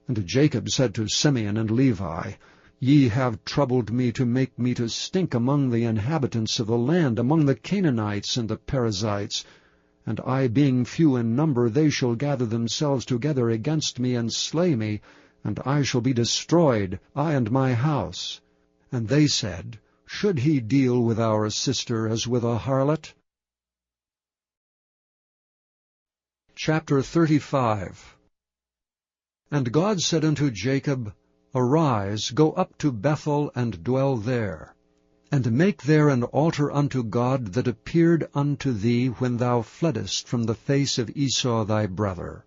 And Jacob said to Simeon and Levi, Ye have troubled me to make me to stink among the inhabitants of the land, among the Canaanites and the Perizzites. And I being few in number, they shall gather themselves together against me, and slay me, and I shall be destroyed, I and my house. And they said, Should he deal with our sister as with a harlot? Chapter 35. And God said unto Jacob, Arise, go up to Bethel, and dwell there. And make there an altar unto God that appeared unto thee when thou fleddest from the face of Esau thy brother.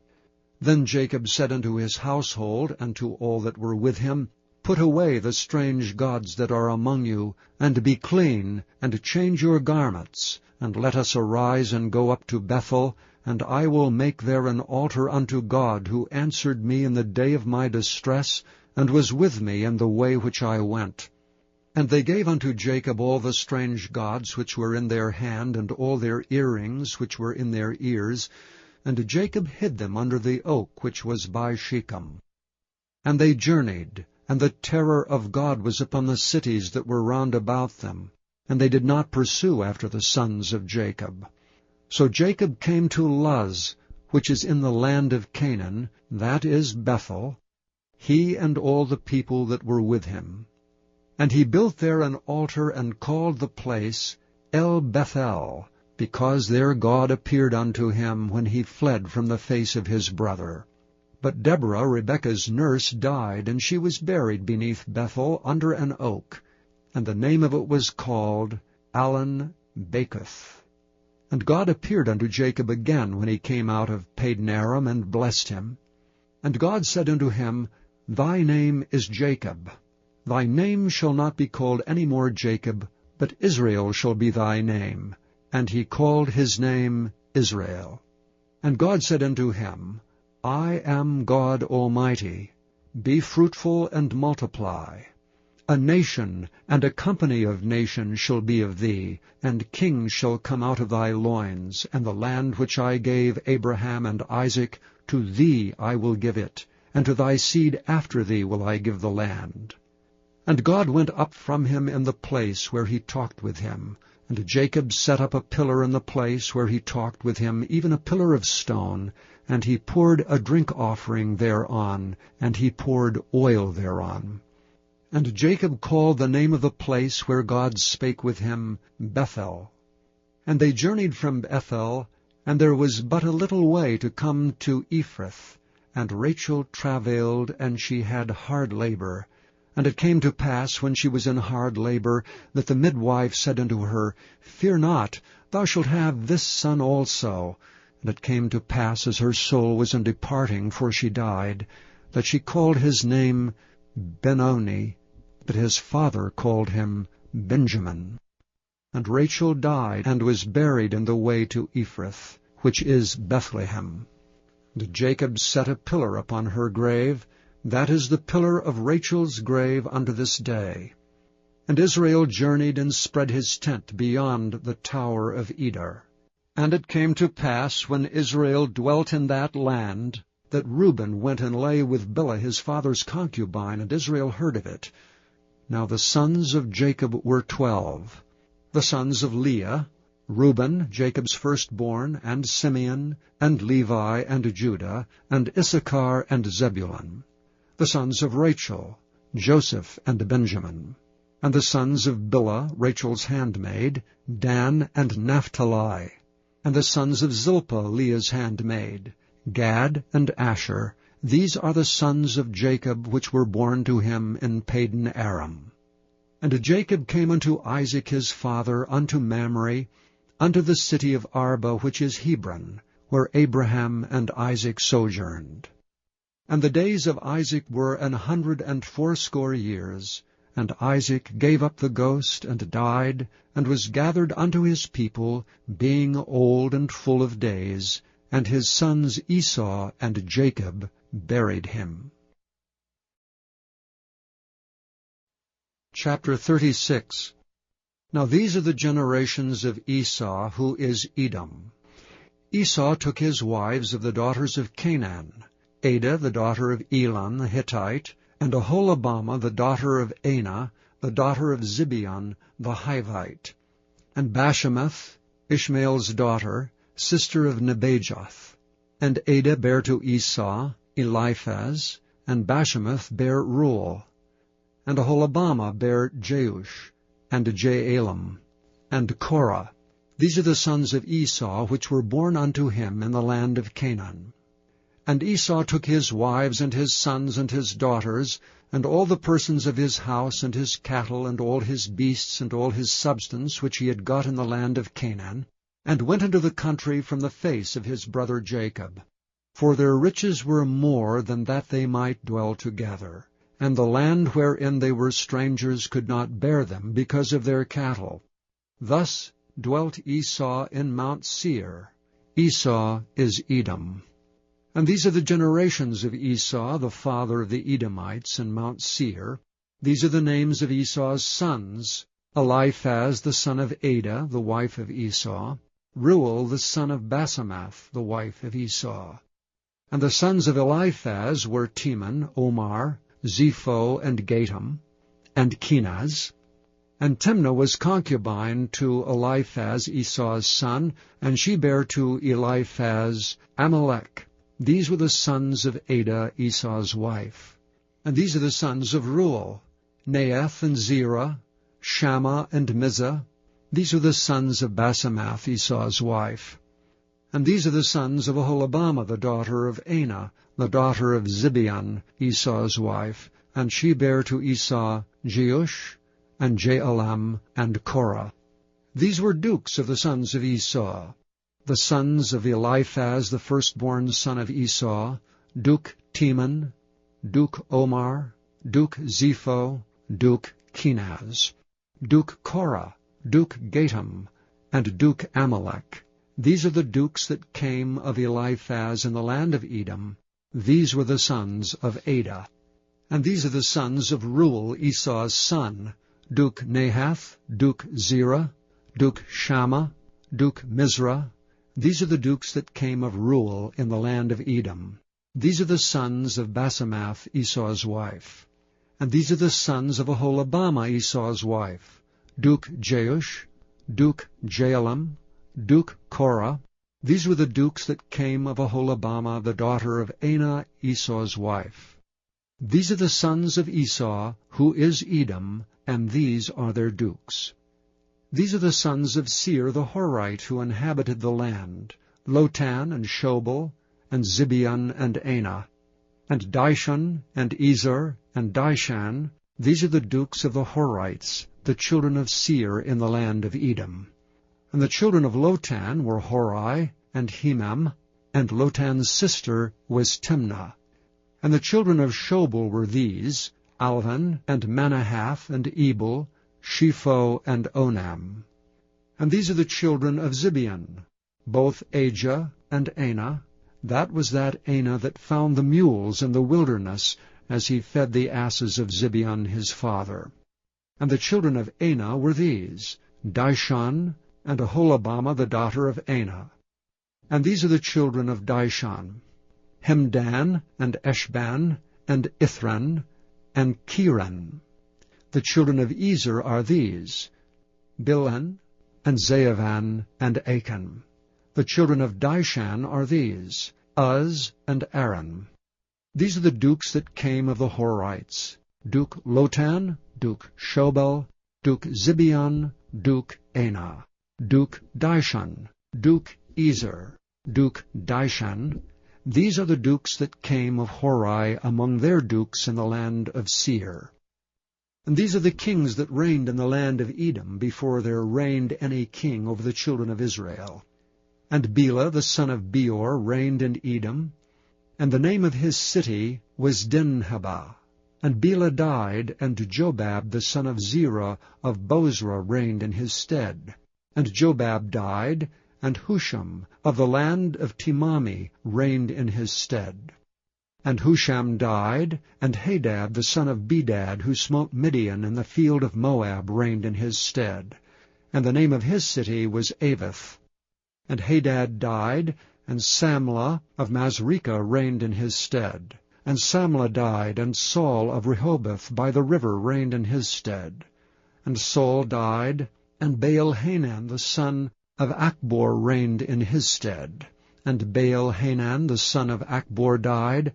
Then Jacob said unto his household, and to all that were with him, Put away the strange gods that are among you, and be clean, and change your garments, and let us arise and go up to Bethel, and I will make there an altar unto God, who answered me in the day of my distress, and was with me in the way which I went. And they gave unto Jacob all the strange gods which were in their hand, and all their earrings which were in their ears, and Jacob hid them under the oak which was by Shechem. And they journeyed, and the terror of God was upon the cities that were round about them, and they did not pursue after the sons of Jacob. So Jacob came to Luz, which is in the land of Canaan, that is Bethel, he and all the people that were with him. And he built there an altar, and called the place El Bethel, because there God appeared unto him when he fled from the face of his brother. But Deborah, Rebekah's nurse, died, and she was buried beneath Bethel under an oak, and the name of it was called Allon Bacuth. And God appeared unto Jacob again when he came out of Padanaram, and blessed him. And God said unto him, Thy name is Jacob. Thy name shall not be called any more Jacob, but Israel shall be thy name. And he called his name Israel. And God said unto him, I am God Almighty. Be fruitful and multiply. A nation and a company of nations shall be of thee, and kings shall come out of thy loins, and the land which I gave Abraham and Isaac, to thee I will give it, and to thy seed after thee will I give the land. And God went up from him in the place where he talked with him, and Jacob set up a pillar in the place where he talked with him, even a pillar of stone, and he poured a drink offering thereon, and he poured oil thereon. And Jacob called the name of the place where God spake with him Bethel. And they journeyed from Bethel, and there was but a little way to come to Ephrath. And Rachel travailed, and she had hard labor. And it came to pass, when she was in hard labor, that the midwife said unto her, Fear not, thou shalt have this son also. And it came to pass, as her soul was in departing, for she died, that she called his name Benoni, but his father called him Benjamin. And Rachel died, and was buried in the way to Ephrath, which is Bethlehem. And Jacob set a pillar upon her grave. That is the pillar of Rachel's grave unto this day. And Israel journeyed and spread his tent beyond the tower of Eder. And it came to pass, when Israel dwelt in that land, that Reuben went and lay with Bilhah his father's concubine, and Israel heard of it. Now the sons of Jacob were 12. The sons of Leah, Reuben, Jacob's firstborn, and Simeon, and Levi, and Judah, and Issachar, and Zebulun. The sons of Rachel, Joseph, and Benjamin. And the sons of Bilhah, Rachel's handmaid, Dan, and Naphtali. And the sons of Zilpah, Leah's handmaid, Gad, and Asher. These are the sons of Jacob, which were born to him in Padan Aram. And Jacob came unto Isaac his father, unto Mamre, unto the city of Arba, which is Hebron, where Abraham and Isaac sojourned. And the days of Isaac were 180 years. And Isaac gave up the ghost, and died, and was gathered unto his people, being old and full of days. And his sons Esau and Jacob buried him. Chapter 36. Now these are the generations of Esau, who is Edom. Esau took his wives of the daughters of Canaan, Adah the daughter of Elon the Hittite, and Aholibamah the daughter of Anah, the daughter of Zibeon the Hivite, and Bashemath, Ishmael's daughter, sister of Nebajoth. And Adah bare to Esau Eliphaz, and Bashemath bare Reuel. And Aholibamah bare Jeush, and Jaalam, and Korah. These are the sons of Esau, which were born unto him in the land of Canaan. And Esau took his wives, and his sons, and his daughters, and all the persons of his house, and his cattle, and all his beasts, and all his substance, which he had got in the land of Canaan, and went into the country from the face of his brother Jacob. For their riches were more than that they might dwell together, and the land wherein they were strangers could not bear them, because of their cattle. Thus dwelt Esau in Mount Seir. Esau is Edom. And these are the generations of Esau, the father of the Edomites, in Mount Seir. These are the names of Esau's sons: Eliphaz the son of Adah, the wife of Esau; Reuel the son of Basemath, the wife of Esau. And the sons of Eliphaz were Teman, Omar, Zepho, and Gatam, and Kenaz. And Timnah was concubine to Eliphaz, Esau's son, and she bare to Eliphaz Amalek. These were the sons of Adah, Esau's wife. And these are the sons of Reuel, Neath and Zerah, Shammah and Mizah. These are the sons of Basemath, Esau's wife. And these are the sons of Aholibamah, the daughter of Anah, the daughter of Zibeon, Esau's wife. And she bare to Esau Jeush, and Jaalam, and Korah. These were dukes of the sons of Esau. The sons of Eliphaz, the firstborn son of Esau, Duke Teman, Duke Omar, Duke Zepho, Duke Kenaz, Duke Korah, Duke Gatam, and Duke Amalek. These are the dukes that came of Eliphaz in the land of Edom. These were the sons of Adah. And these are the sons of Reuel, Esau's son, Duke Nahath, Duke Zerah, Duke Shammah, Duke Mizrah. These are the dukes that came of Reuel in the land of Edom. These are the sons of Basemath, Esau's wife. And these are the sons of Aholibamah, Esau's wife, Duke Jeush, Duke Jaalam, Duke Korah. These were the dukes that came of Aholibamah, the daughter of Anah, Esau's wife. These are the sons of Esau, who is Edom, and these are their dukes. These are the sons of Seir the Horite, who inhabited the land, Lotan and Shobal, and Zibeon and Anah, and Dishon and Ezer and Dishan. These are the dukes of the Horites, the children of Seir in the land of Edom. And the children of Lotan were Hori and Hemam, and Lotan's sister was Timnah. And the children of Shobal were these, Alvan, and Manahath, and Ebal, Shepho, and Onam. And these are the children of Zibeon, both Ajah and Anah. That was that Anah that found the mules in the wilderness, as he fed the asses of Zibeon his father. And the children of Anah were these, Dishon, and Aholibamah the daughter of Anah. And these are the children of Dishon, Hemdan, and Eshban, and Ithran, and Kiran. The children of Ezer are these, Bilhan, and Zaavan, and Achan. The children of Dishan are these, Uz, and Aran. These are the dukes that came of the Horites, Duke Lotan, Duke Shobal, Duke Zibeon, Duke Anah, Duke Dishon, Duke Ezer, Duke Dishan. These are the dukes that came of Hori among their dukes in the land of Seir. And these are the kings that reigned in the land of Edom before there reigned any king over the children of Israel. And Bela the son of Beor reigned in Edom, and the name of his city was Dinhabah. And Bela died, and Jobab the son of Zerah of Bozrah reigned in his stead. And Jobab died, and Husham of the land of Timami reigned in his stead. And Husham died, and Hadad the son of Bedad, who smote Midian in the field of Moab, reigned in his stead. And the name of his city was Avith. And Hadad died, and Samlah of Masrekah reigned in his stead. And Samlah died, and Saul of Rehoboth by the river reigned in his stead. And Saul died, and Baal-Hanan the son of Achbor reigned in his stead. And Baal-Hanan the son of Achbor died,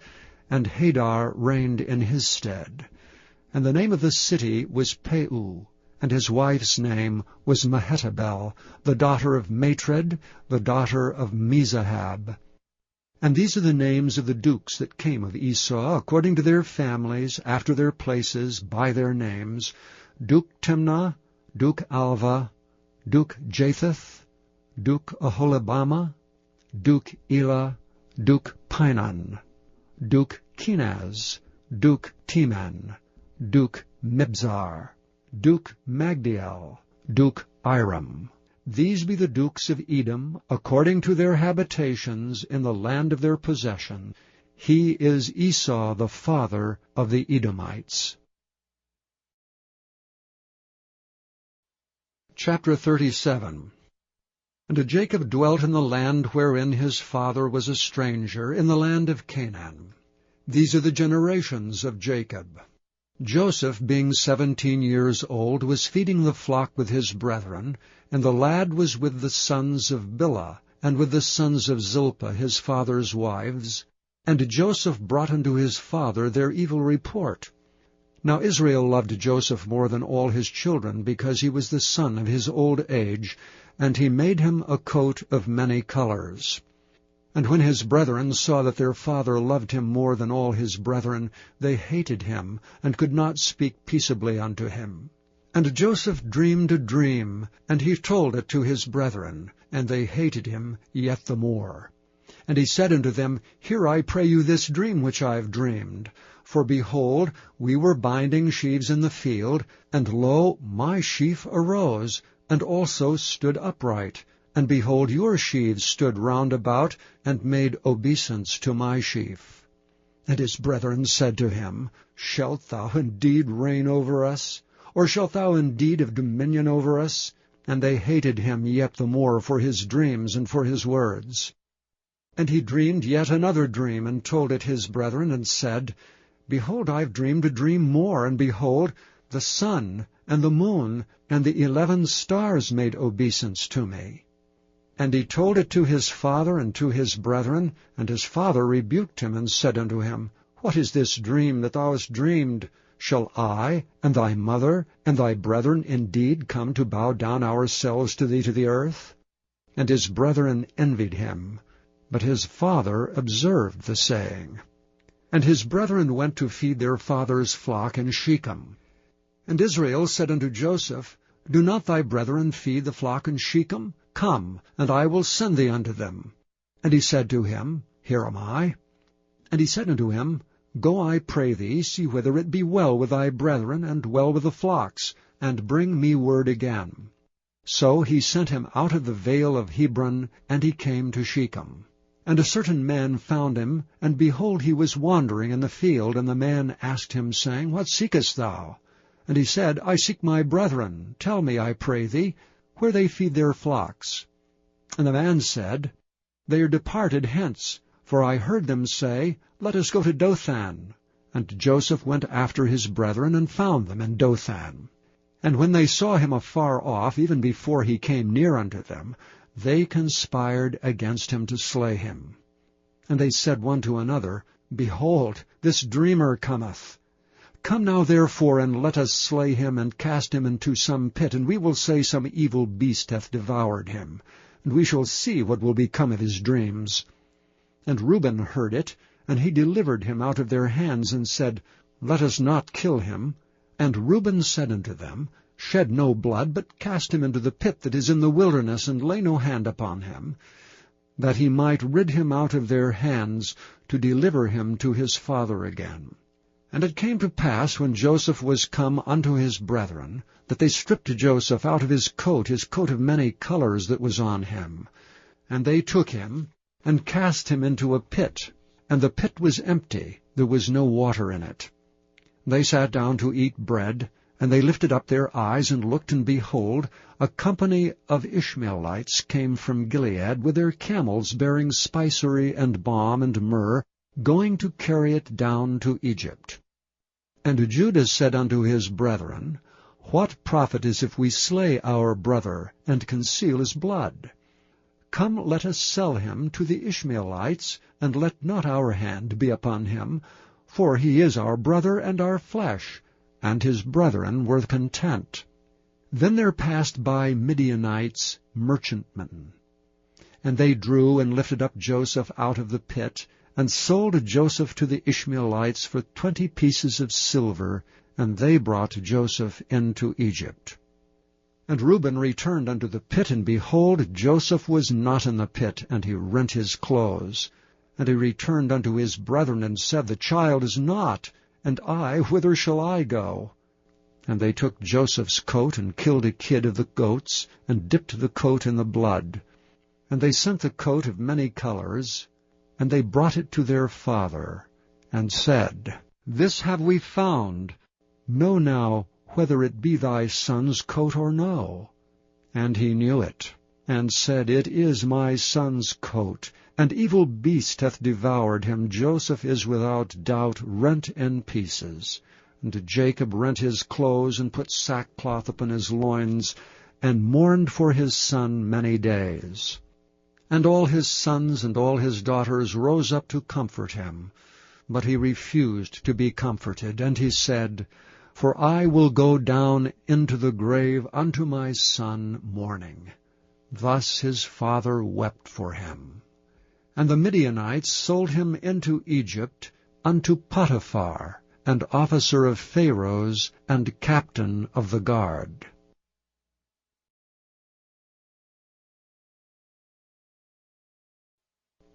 and Hadar reigned in his stead. And the name of the city was Peu, and his wife's name was Mehetabel, the daughter of Matred, the daughter of Mezahab. And these are the names of the dukes that came of Esau, according to their families, after their places, by their names, Duke Timnah, Duke Alva, Duke Japheth, Duke Aholibamah, Duke Elah, Duke Pinon, Duke Kenaz, Duke Teman, Duke Mibzar, Duke Magdiel, Duke Iram. These be the dukes of Edom, according to their habitations in the land of their possession. He is Esau the father of the Edomites. Chapter 37. And Jacob dwelt in the land wherein his father was a stranger, in the land of Canaan. These are the generations of Jacob. Joseph, being 17 years old, was feeding the flock with his brethren, and the lad was with the sons of Bilhah, and with the sons of Zilpah his father's wives. And Joseph brought unto his father their evil report. Now Israel loved Joseph more than all his children, because he was the son of his old age, and he made him a coat of many colors. And when his brethren saw that their father loved him more than all his brethren, they hated him, and could not speak peaceably unto him. And Joseph dreamed a dream, and he told it to his brethren, and they hated him yet the more. And he said unto them, Hear, I pray you, this dream which I have dreamed. For behold, we were binding sheaves in the field, and lo, my sheaf arose, and also stood upright. And behold, your sheaves stood round about, and made obeisance to my sheaf. And his brethren said to him, Shalt thou indeed reign over us? Or shalt thou indeed have dominion over us? And they hated him yet the more for his dreams and for his words. And he dreamed yet another dream, and told it his brethren, and said, Behold, I have dreamed a dream more, and behold, the sun and the moon and the 11 stars made obeisance to me. And he told it to his father and to his brethren, and his father rebuked him, and said unto him, What is this dream that thou hast dreamed? Shall I, and thy mother, and thy brethren indeed come to bow down ourselves to thee to the earth? And his brethren envied him, but his father observed the saying. And his brethren went to feed their father's flock in Shechem. And Israel said unto Joseph, Do not thy brethren feed the flock in Shechem? Come, and I will send thee unto them. And he said to him, Here am I. And he said unto him, Go, I pray thee, see whether it be well with thy brethren, and well with the flocks, and bring me word again. So he sent him out of the vale of Hebron, and he came to Shechem. And a certain man found him, and behold, he was wandering in the field, and the man asked him, saying, What seekest thou? And he said, I seek my brethren. Tell me, I pray thee, where they feed their flocks. And the man said, They are departed hence, for I heard them say, Let us go to Dothan. And Joseph went after his brethren, and found them in Dothan. And when they saw him afar off, even before he came near unto them, they conspired against him to slay him. And they said one to another, Behold, this dreamer cometh. Come now therefore, and let us slay him, and cast him into some pit, and we will say some evil beast hath devoured him, and we shall see what will become of his dreams. And Reuben heard it, and he delivered him out of their hands, and said, Let us not kill him. And Reuben said unto them, Shed no blood, but cast him into the pit that is in the wilderness, and lay no hand upon him, that he might rid him out of their hands, to deliver him to his father again. And it came to pass, when Joseph was come unto his brethren, that they stripped Joseph out of his coat of many colors that was on him. And they took him, and cast him into a pit, and the pit was empty, there was no water in it. They sat down to eat bread, and they lifted up their eyes, and looked, and behold, a company of Ishmaelites came from Gilead with their camels bearing spicery and balm and myrrh, going to carry it down to Egypt. And Judah said unto his brethren, What profit is if we slay our brother, and conceal his blood? Come, let us sell him to the Ishmaelites, and let not our hand be upon him, for he is our brother and our flesh. And his brethren were content. Then there passed by Midianites, merchantmen. And they drew and lifted up Joseph out of the pit, and sold Joseph to the Ishmaelites for 20 pieces of silver, and they brought Joseph into Egypt. And Reuben returned unto the pit, and behold, Joseph was not in the pit, and he rent his clothes. And he returned unto his brethren, and said, The child is not, and I, whither shall I go? And they took Joseph's coat, and killed a kid of the goats, and dipped the coat in the blood. And they sent the coat of many colors, and they brought it to their father, and said, This have we found. Know now whether it be thy son's coat or no. And he knew it, and said, It is my son's coat. An evil beast hath devoured him. Joseph is without doubt rent in pieces. And Jacob rent his clothes, and put sackcloth upon his loins, and mourned for his son many days. And all his sons and all his daughters rose up to comfort him. But he refused to be comforted, and he said, For I will go down into the grave unto my son mourning. Thus his father wept for him. And the Midianites sold him into Egypt unto Potiphar, an officer of Pharaoh's, and captain of the guard.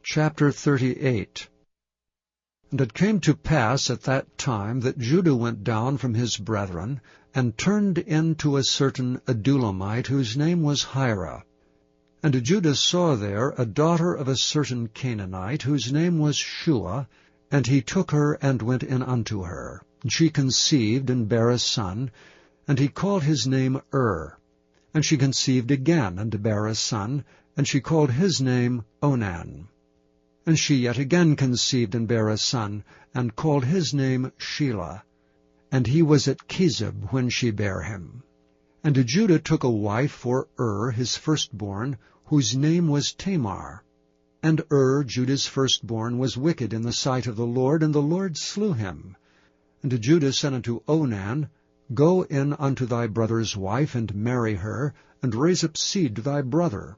Chapter 38. And it came to pass at that time that Judah went down from his brethren, and turned into a certain Adullamite, whose name was Hira. And Judah saw there a daughter of a certain Canaanite, whose name was Shua, and he took her and went in unto her. And she conceived and bare a son, and he called his name And she conceived again, and bare a son, and she called his name Onan. And she yet again conceived and bare a son, and called his name Shelah. And he was at Chezib when she bare him. And Judah took a wife for his firstborn, whose name was Tamar. And Judah's firstborn, was wicked in the sight of the Lord, and the Lord slew him. And Judah said unto Onan, Go in unto thy brother's wife, and marry her, and raise up seed to thy brother.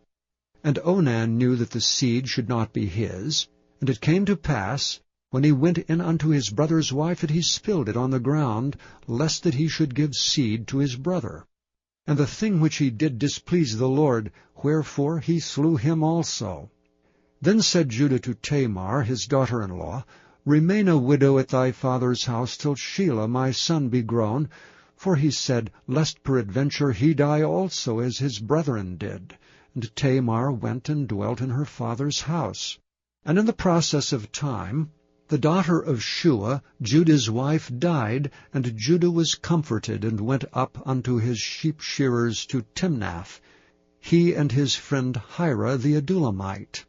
And Onan knew that the seed should not be his. And it came to pass, when he went in unto his brother's wife, that he spilled it on the ground, lest that he should give seed to his brother. And the thing which he did displeased the Lord, wherefore he slew him also. Then said Judah to Tamar, his daughter-in-law, Remain a widow at thy father's house till Shelah my son be grown. For he said, Lest peradventure he die also, as his brethren did. And Tamar went and dwelt in her father's house. And in the process of time, the daughter of Shua, Judah's wife, died, and Judah was comforted, and went up unto his sheep-shearers to Timnath, he and his friend Hira the Adullamite.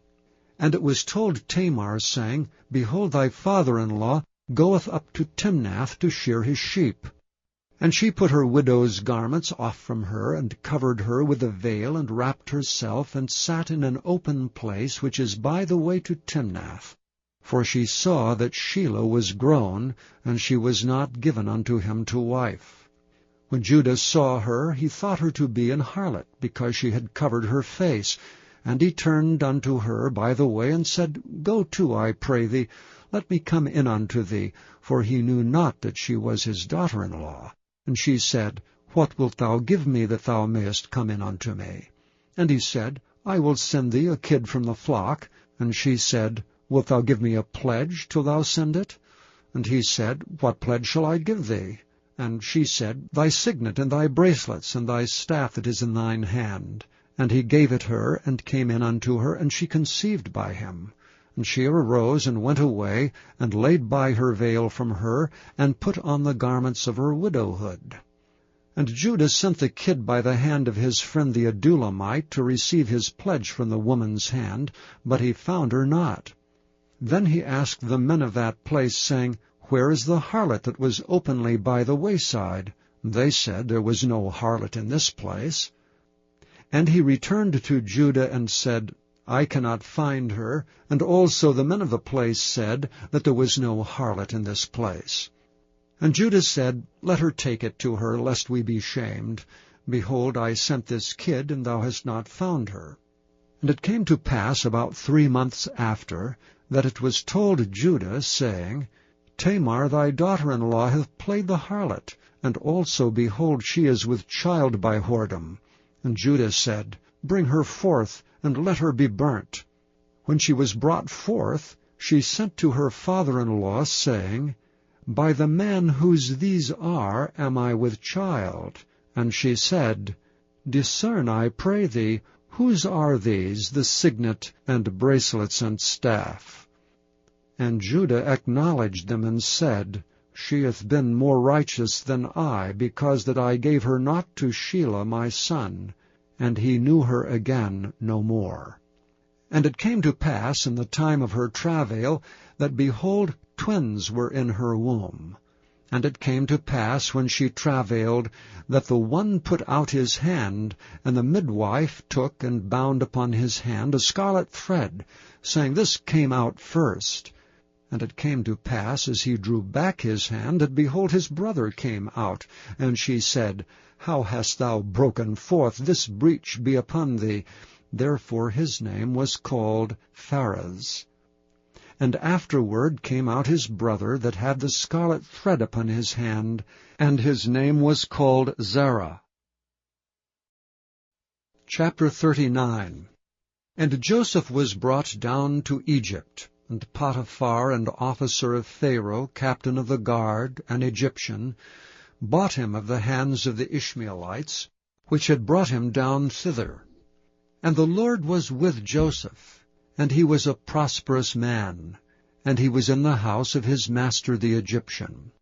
And it was told Tamar, saying, Behold, thy father-in-law goeth up to Timnath to shear his sheep. And she put her widow's garments off from her, and covered her with a veil, and wrapped herself, and sat in an open place which is by the way to Timnath. For she saw that Shelah was grown, and she was not given unto him to wife. When Judah saw her, he thought her to be an harlot, because she had covered her face. And he turned unto her by the way, and said, Go to, I pray thee, let me come in unto thee. For he knew not that she was his daughter-in-law. And she said, What wilt thou give me, that thou mayest come in unto me? And he said, I will send thee a kid from the flock. And she said, Wilt thou give me a pledge till thou send it? And he said, What pledge shall I give thee? And she said, Thy signet, and thy bracelets, and thy staff that is in thine hand. And he gave it her, and came in unto her, and she conceived by him. And she arose, and went away, and laid by her veil from her, and put on the garments of her widowhood. And Judah sent the kid by the hand of his friend the Adullamite, to receive his pledge from the woman's hand, but he found her not. Then he asked the men of that place, saying, Where is the harlot that was openly by the wayside? They said, There was no harlot in this place. And he returned to Judah, and said, I cannot find her. And also the men of the place said that there was no harlot in this place. And Judah said, Let her take it to her, lest we be shamed. Behold, I sent this kid, and thou hast not found her. And it came to pass about 3 months after, that it was told Judah, saying, Tamar thy daughter-in-law hath played the harlot, and also, behold, she is with child by whoredom. And Judah said, Bring her forth, and let her be burnt. When she was brought forth, she sent to her father-in-law, saying, By the man whose these are am I with child. And she said, Discern, I pray thee, whose are these, the signet, and bracelets, and staff? And Judah acknowledged them, and said, She hath been more righteous than I, because that I gave her not to Shelah my son. And he knew her again no more. And it came to pass in the time of her travail, that, behold, twins were in her womb. And it came to pass, when she travailed, that the one put out his hand, and the midwife took and bound upon his hand a scarlet thread, saying, This came out first. And it came to pass, as he drew back his hand, that, behold, his brother came out. And she said, How hast thou broken forth? This breach be upon thee. Therefore his name was called Pharez. And afterward came out his brother that had the scarlet thread upon his hand, and his name was called Zerah. Chapter 39. And Joseph was brought down to Egypt, and Potiphar, an officer of Pharaoh, captain of the guard, an Egyptian, bought him of the hands of the Ishmaelites, which had brought him down thither. And the Lord was with Joseph, and he was a prosperous man, and he was in the house of his master the Egyptian.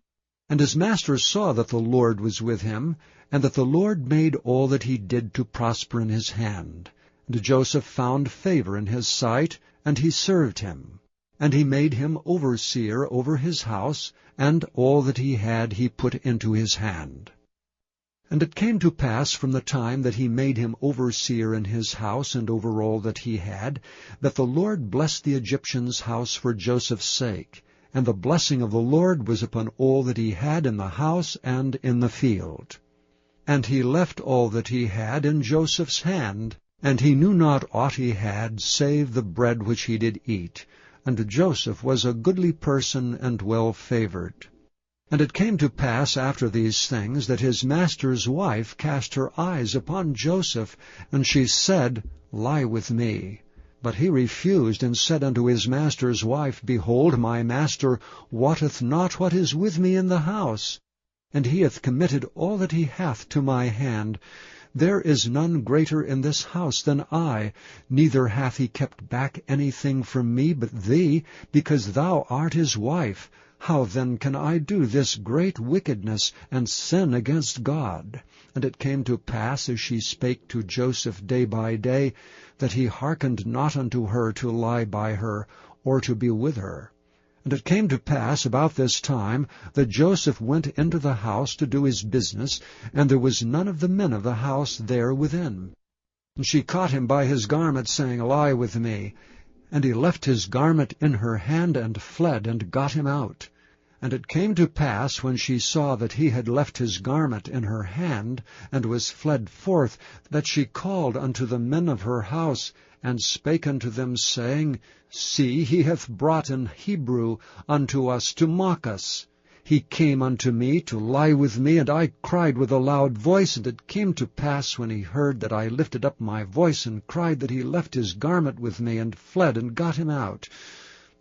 And his master saw that the Lord was with him, and that the Lord made all that he did to prosper in his hand. And Joseph found favor in his sight, and he served him. And he made him overseer over his house, and all that he had he put into his hand. And it came to pass from the time that he made him overseer in his house and over all that he had, that the Lord blessed the Egyptian's house for Joseph's sake. And the blessing of the Lord was upon all that he had in the house and in the field. And he left all that he had in Joseph's hand, and he knew not aught he had, save the bread which he did eat. And Joseph was a goodly person and well favored. And it came to pass after these things, that his master's wife cast her eyes upon Joseph, and she said, Lie with me. But he refused, and said unto his master's wife, Behold, my master wotteth not what is with me in the house, and he hath committed all that he hath to my hand. There is none greater in this house than I, neither hath he kept back anything from me but thee, because thou art his wife. How then can I do this great wickedness, and sin against God? And it came to pass, as she spake to Joseph day by day, that he hearkened not unto her to lie by her, or to be with her. And it came to pass about this time, that Joseph went into the house to do his business, and there was none of the men of the house there within. And she caught him by his garment, saying, Lie with me. And he left his garment in her hand, and fled, and got him out. And it came to pass, when she saw that he had left his garment in her hand, and was fled forth, that she called unto the men of her house, and spake unto them, saying, See, he hath brought an Hebrew unto us to mock us. He came unto me to lie with me, and I cried with a loud voice. And it came to pass, when he heard that I lifted up my voice and cried, that he left his garment with me, and fled, and got him out.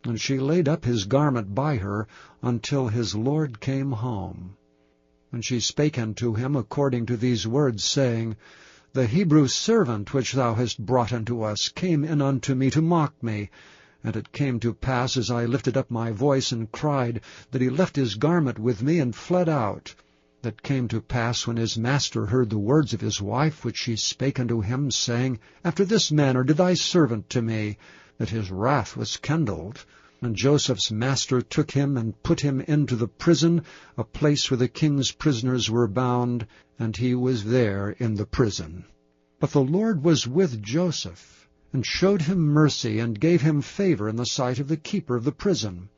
And she laid up his garment by her, until his Lord came home. And she spake unto him according to these words, saying, The Hebrew servant which thou hast brought unto us came in unto me to mock me. And it came to pass, as I lifted up my voice and cried, that he left his garment with me, and fled out. That came to pass, when his master heard the words of his wife, which she spake unto him, saying, After this manner did thy servant to me, that his wrath was kindled. And Joseph's master took him, and put him into the prison, a place where the king's prisoners were bound, and he was there in the prison. But the Lord was with Joseph, and showed him mercy, and gave him favor in the sight of the keeper of the prison.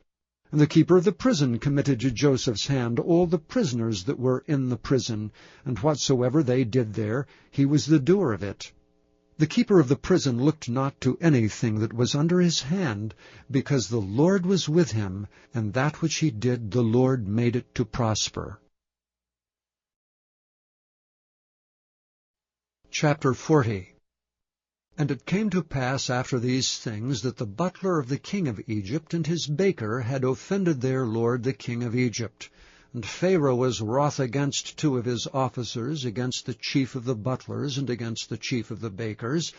And the keeper of the prison committed to Joseph's hand all the prisoners that were in the prison, and whatsoever they did there, he was the doer of it. The keeper of the prison looked not to anything that was under his hand, because the Lord was with him, and that which he did the Lord made it to prosper. Chapter 40. And it came to pass after these things, that the butler of the king of Egypt and his baker had offended their lord the king of Egypt. And Pharaoh was wroth against two of his officers, against the chief of the butlers, and against the chief of the bakers.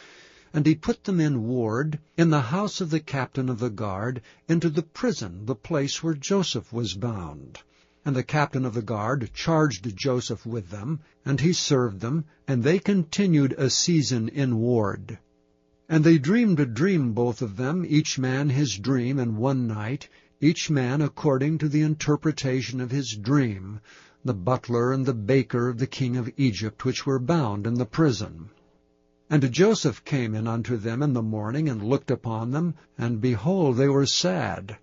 And he put them in ward, in the house of the captain of the guard, into the prison, the place where Joseph was bound. And the captain of the guard charged Joseph with them, and he served them, and they continued a season in ward. And they dreamed a dream, both of them, each man his dream in one night, each man according to the interpretation of his dream, the butler and the baker of the king of Egypt, which were bound in the prison. And Joseph came in unto them in the morning, and looked upon them, and behold, they were sad.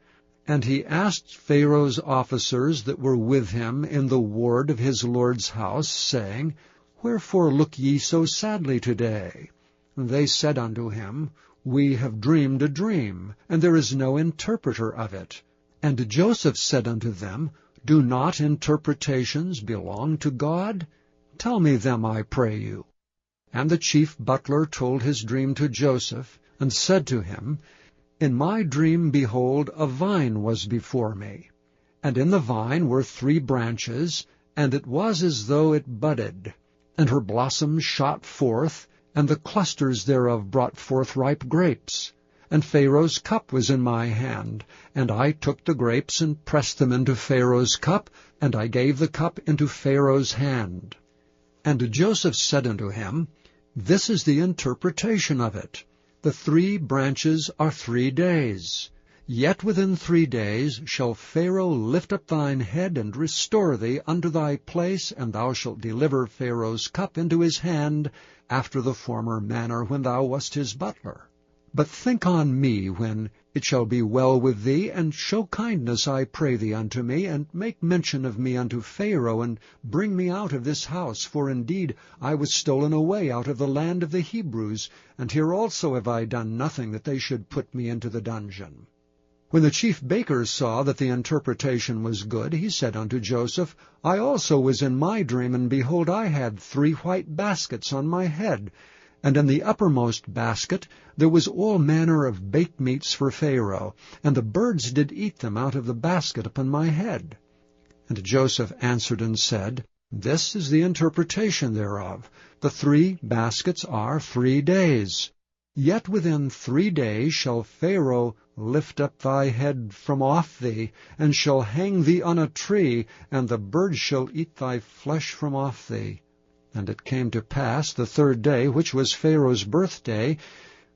And he asked Pharaoh's officers that were with him in the ward of his lord's house, saying, Wherefore look ye so sadly today? And they said unto him, We have dreamed a dream, and there is no interpreter of it. And Joseph said unto them, Do not interpretations belong to God? Tell me them, I pray you. And the chief butler told his dream to Joseph, and said to him, In my dream, behold, a vine was before me. And in the vine were 3 branches, and it was as though it budded. And her blossoms shot forth, and the clusters thereof brought forth ripe grapes. And Pharaoh's cup was in my hand, and I took the grapes and pressed them into Pharaoh's cup, and I gave the cup into Pharaoh's hand. And Joseph said unto him, This is the interpretation of it. The 3 branches are 3 days. Yet within 3 days shall Pharaoh lift up thine head, and restore thee unto thy place, and thou shalt deliver Pharaoh's cup into his hand, after the former manner when thou wast his butler. But think on me when it shall be well with thee, and show kindness, I pray thee, unto me, and make mention of me unto Pharaoh, and bring me out of this house. For indeed I was stolen away out of the land of the Hebrews, and here also have I done nothing that they should put me into the dungeon. When the chief baker saw that the interpretation was good, he said unto Joseph, I also was in my dream, and behold, I had 3 white baskets on my head, and in the uppermost basket there was all manner of baked meats for Pharaoh, and the birds did eat them out of the basket upon my head. And Joseph answered and said, This is the interpretation thereof. The 3 baskets are 3 days. Yet within 3 days shall Pharaoh lift up thy head from off thee, and shall hang thee on a tree, and the birds shall eat thy flesh from off thee. And it came to pass the 3rd day, which was Pharaoh's birthday,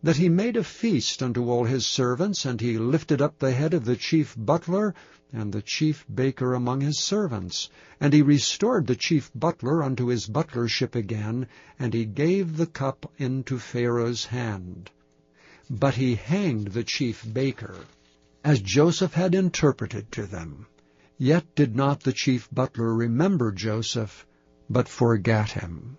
that he made a feast unto all his servants, and he lifted up the head of the chief butler and the chief baker among his servants. And he restored the chief butler unto his butlership again, and he gave the cup into Pharaoh's hand. But he hanged the chief baker, as Joseph had interpreted to them. Yet did not the chief butler remember Joseph, but forgat him.